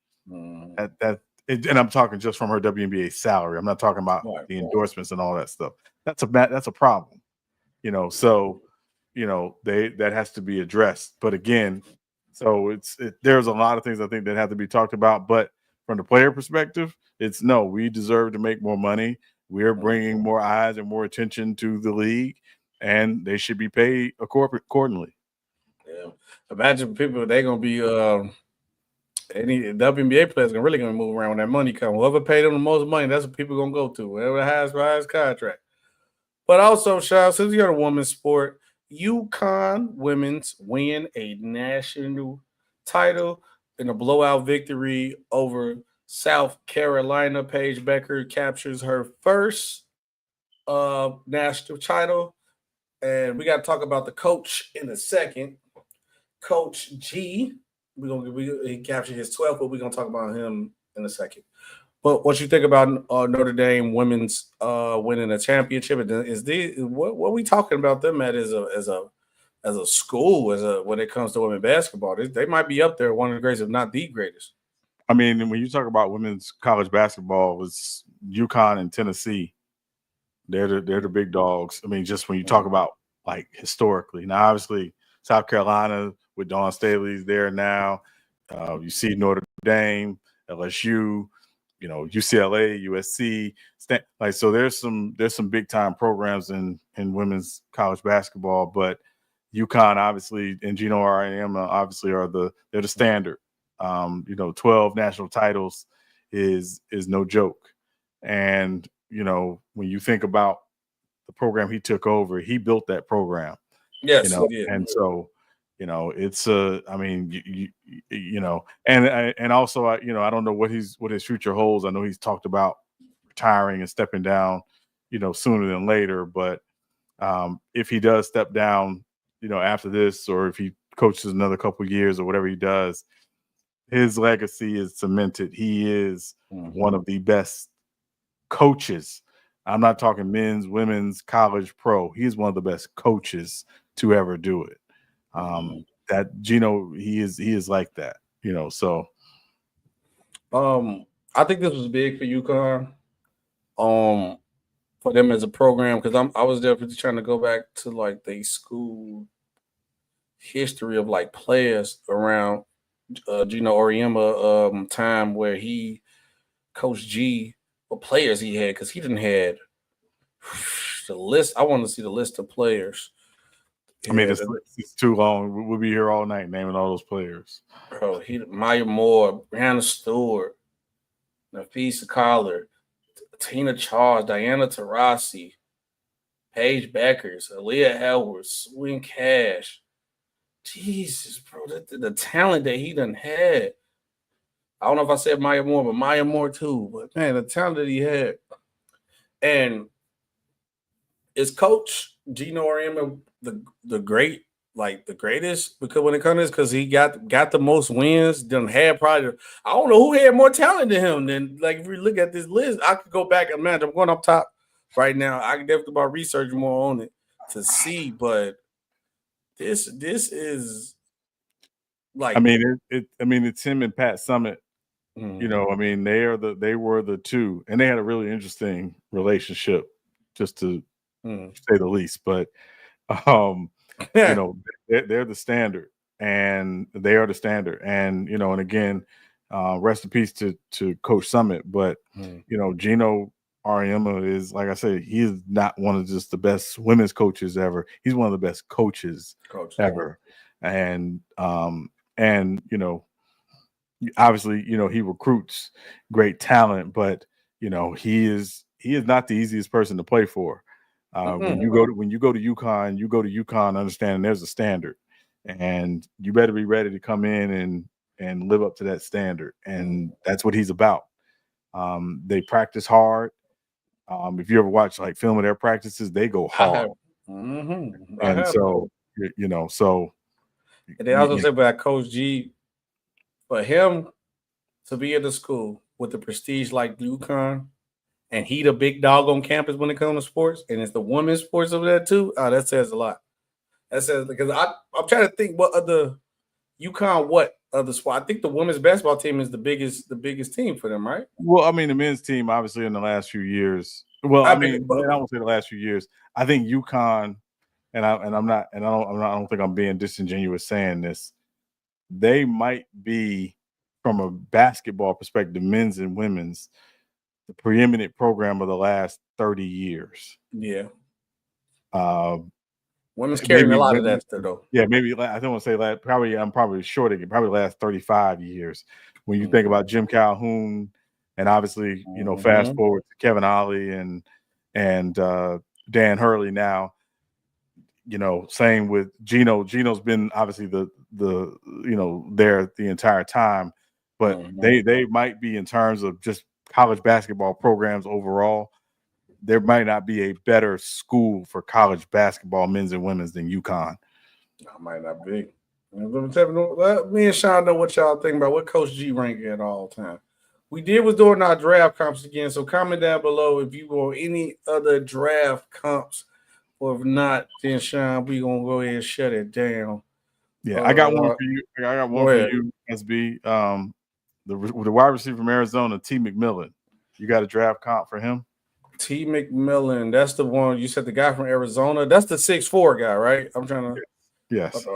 And I'm talking just from her WNBA salary. I'm not talking about the endorsements and all that stuff. That's a problem, you know. So, you know, that has to be addressed. But again, so there's a lot of things I think that have to be talked about. But from the player perspective, it's no, we deserve to make more money. We're bringing more eyes and more attention to the league, and they should be paid accordingly. Yeah, imagine people, they're gonna be any WNBA players are really gonna move around when that money comes. Whoever paid them the most money, that's what people gonna go to. Whoever has the highest contract. But also, Sean, since you're a women's sport, UConn women's win a national title in a blowout victory over South Carolina. Paige Becker captures her first national title. And we got to talk about the coach in a second. Coach G, he captured his 12th, but we're gonna talk about him in a second. But what you think about Notre Dame women's winning a championship? What we talking about them at as a school when it comes to women basketball? They might be up there, one of the greatest, if not the greatest. I mean, when you talk about women's college basketball, it was UConn and Tennessee. They're the big dogs. I mean, just when you talk about like historically. Now, obviously, South Carolina with Dawn Staley's there now. You see Notre Dame, LSU, UCLA, USC. So there's some big time programs in women's college basketball, but UConn obviously and Gino Auriemma obviously they're the standard. 12 national titles is no joke. And when you think about the program he took over, he built that program. Yes, he did. And so it's I mean, and also I don't know what his future holds. I know he's talked about retiring and stepping down, sooner than later. But if he does step down, after this, or if he coaches another couple of years or whatever he does, his legacy is cemented. He is one of the best coaches. I'm not talking men's, women's, college, pro. He's one of the best coaches to ever do it. That Gino, he is like that, so. I think this was big for UConn, for them as a program, because I was definitely trying to go back to like the school history of like players around Gino Auriemma time where he coached G, what players he had, because he didn't had the list. I want to see the list of players. I mean, it's too long. We'll be here all night naming all those players. Bro, Maya Moore, Brianna Stewart, Nafisa Collar, Tina Charles, Diana Taurasi, Paige Beckers, Aaliyah Edwards, Swin Cash. Jesus, bro, the talent that he done had. I don't know if I said Maya Moore, but Maya Moore too. But man, the talent that he had. And is Coach Gino Auriemma the greatest? Because when it comes to this, because he got the most wins, done had probably. I don't know who had more talent than him. Then, like, if we look at this list, I could go back and man, I'm going up top right now. I can definitely about research more on it to see, but this is like. I mean, it's him and Pat Summitt. I mean, they were the two, and they had a really interesting relationship, just to say the least. But they're the standard, and they are the standard. And and again, rest in peace to Coach Summitt. But Gino Auriemma is, like I said, he is not one of just the best women's coaches ever. He's one of the best coaches ever. And obviously, he recruits great talent, but he is not the easiest person to play for. When you go to UConn, understanding there's a standard, and you better be ready to come in and live up to that standard, and that's what he's about. They practice hard. If you ever watch like film of their practices, they go hard. And so, so. And they also said about Coach G, for him to be at the school with the prestige like UConn, and he the big dog on campus when it comes to sports, and it's the women's sports over there too. That says a lot. That says, because I'm trying to think what other sport. I think the women's basketball team is the biggest team for them, right? Well, I mean, the men's team obviously in the last few years. Well, I won't say the last few years. I think UConn, and I don't think I'm being disingenuous saying this. They might be, from a basketball perspective, men's and women's, the preeminent program of the last 30 years. Yeah. Women's carrying a lot of that stuff, though. Yeah, maybe I don't want to say that. I'm probably short of it. Probably the last 35 years. When you think about Jim Calhoun, and obviously, fast forward to Kevin Ollie and Dan Hurley now. Same with Gino. Gino's been obviously the there the entire time, but they might be, in terms of just college basketball programs overall, there might not be a better school for college basketball, men's and women's, than UConn. I might not be. Let me and Sean know what y'all think about what Coach G rank at all time. We was doing our draft comps again, so comment down below if you want any other draft comps, or if not, then Sean, we gonna go ahead and shut it down. Yeah, I got one for you. I got one for you, SB. The wide receiver from Arizona, T. McMillan. You got a draft comp for him? T. McMillan, that's the one you said. The guy from Arizona. That's the 6'4" guy, right? I'm trying to. Yes.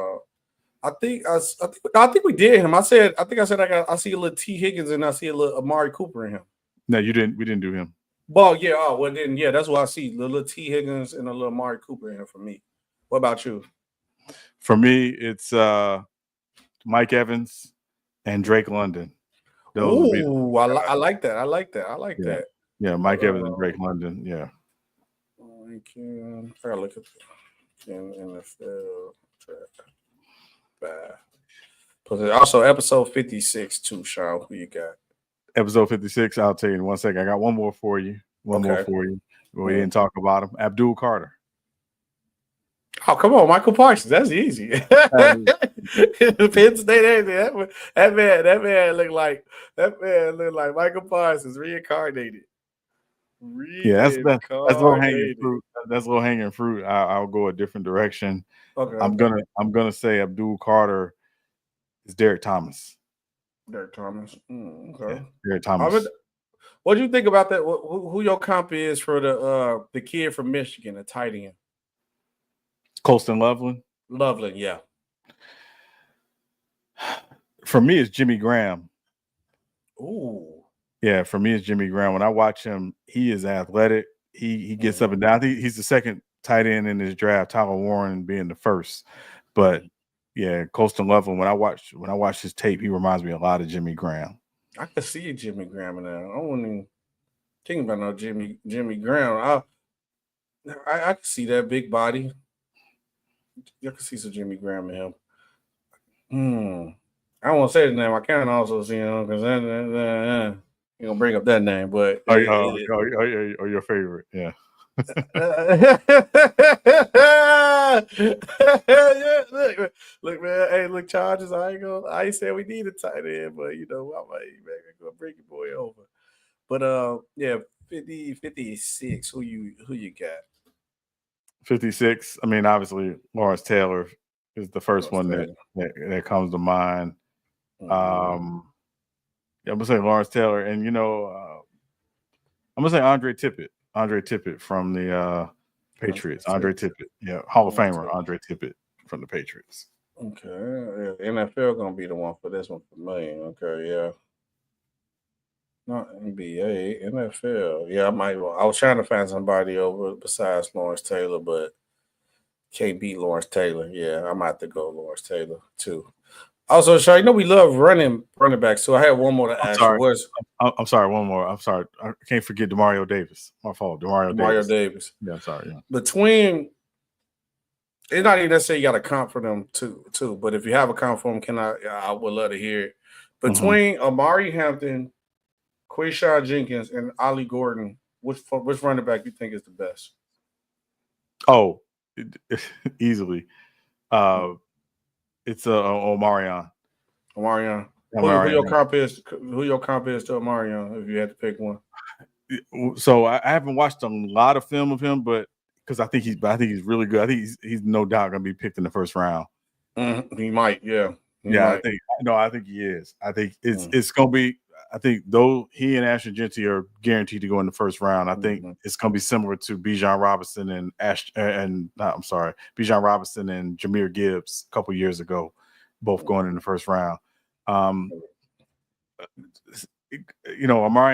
I think we did him. I said I see a little T. Higgins and I see a little Amari Cooper in him. No, you didn't. We didn't do him. Well, yeah. Oh, well then, yeah. That's what I see. A little T. Higgins and a little Amari Cooper in him for me. What about you? For me, it's Mike Evans and Drake London. Ooh, I like that. I like that. Yeah, Mike Evans and Drake London. Yeah. I gotta look at the NFL draft. Also, episode 56 too, Sean. Who you got? Episode 56. I'll tell you in 1 second. I got one more for you. One more for you. We didn't talk about him. Abdul Carter. Oh, come on, Michael Parsons. That's easy. Penn State, that man looked like Michael Parsons reincarnated. Yeah, that's low hanging fruit. That's low hanging fruit. I'll go a different direction. Okay. I'm gonna say Abdul Carter is Derek Thomas. Derek Thomas. Okay. Yeah, Derek Thomas. What do you think about that? Who your comp is for the kid from Michigan, the tight end? Colston Loveland. Loveland, yeah. For me, it's Jimmy Graham. Ooh. Yeah, for me, it's Jimmy Graham. When I watch him, he is athletic. He gets up and down. I think he's the second tight end in this draft, Tyler Warren being the first. But yeah, Colston Loveland, when I watch his tape, he reminds me a lot of Jimmy Graham. I could see Jimmy Graham in there. I wasn't even thinking about no Jimmy Graham. I could see that big body. You can see some Jimmy Graham in him. I don't want to say the name. I can also see him because you're gonna bring up that name, but your favorite, yeah. Look, man. Hey, look, Chargers. I ain't saying we need a tight end, but I might gonna bring your boy over. But 56. Who you got? 56. I mean, obviously, Lawrence Taylor is the first one that comes to mind. I'm gonna say Lawrence Taylor, and I'm gonna say Andre Tippett from the Patriots. Andre Tippett, yeah, Hall of Famer Andre Tippett from the Patriots. Okay, yeah, NFL gonna be the one for this one for me. Okay, yeah. Not NBA, NFL. Yeah, I was trying to find somebody over besides Lawrence Taylor, but can't beat Lawrence Taylor. Yeah, I might have to go Lawrence Taylor too. Also, Sean, we love running backs. So I have one more to ask you. I'm sorry, one more. I'm sorry. I can't forget Demario Davis. My fault. Demario Davis. Yeah, I'm sorry. Yeah. Between, it's not even necessarily you got a comp for them too. But if you have a comp for them, I would love to hear it. Between Amari Hampton, Quayshawn Jenkins, and Ollie Gordon, which running back you think is the best? Oh, easily. It's Omarion. Omarion. Who your comp is? Who your comp is to Omarion? If you had to pick one. So I haven't watched a lot of film of him, but because I think he's really good. I think he's no doubt going to be picked in the first round. He might, yeah. I think he is. I think it's going to be. I think though he and Ashton Genty are guaranteed to go in the first round, I think it's going to be similar to Bijan Robinson and Bijan Robinson and Jahmyr Gibbs a couple years ago, both going in the first round. Amari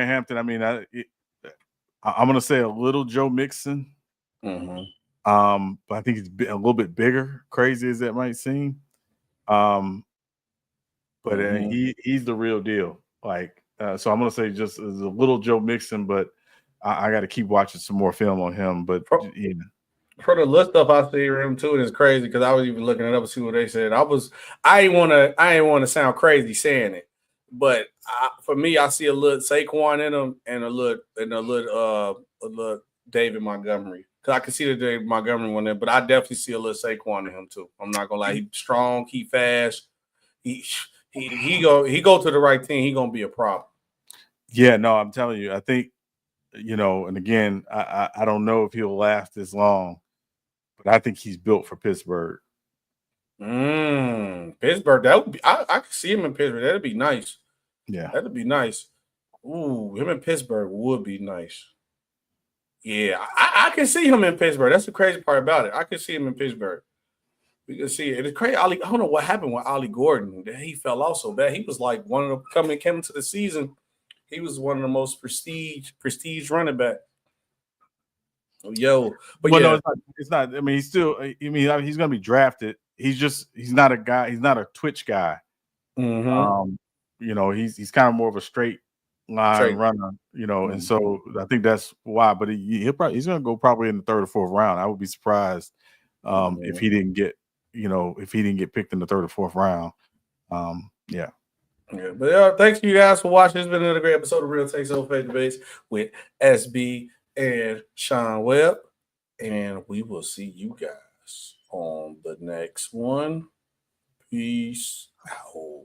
Hampton. I mean, I'm going to say a little Joe Mixon, but I think he's a little bit bigger, crazy as that might seem. But he's the real deal. So I'm going to say just as a little Joe Mixon, but I got to keep watching some more film on him. But for the list stuff I see for him too, and it's crazy because I was even looking it up to see what they said. I ain't want to sound crazy saying it, but for me, I see a little Saquon in him and a little David Montgomery because I can see the David Montgomery one there, but I definitely see a little Saquon in him too. I'm not gonna lie, he's strong, he fast, he go to the right team, he gonna be a problem. Yeah, no, I'm telling you, I think and again, I don't know if he'll last this long, but I think he's built for Pittsburgh. Pittsburgh, that would be I could see him in Pittsburgh. That'd be nice. Yeah, that'd be nice. Ooh, him in Pittsburgh would be nice. Yeah, I can see him in Pittsburgh. That's the crazy part about it. I can see him in Pittsburgh. We can see it. It's crazy. I don't know what happened with Ollie Gordon. He fell off so bad. He was like one of the came into the season. He was one of the most prestige running back. Yo, but well, yeah, no, it's not. I mean, he's still. I mean, he's going to be drafted. He's not a guy. He's not a twitch guy. He's kind of more of a straight line runner. And so I think that's why. But he's going to go probably in the third or fourth round. I would be surprised if he didn't get picked in the third or fourth round. Yeah. Yeah, but thanks you guys for watching. It's been another great episode of Real Takes Over Fake Debates with SB and Sean Webb. And we will see you guys on the next one. Peace out.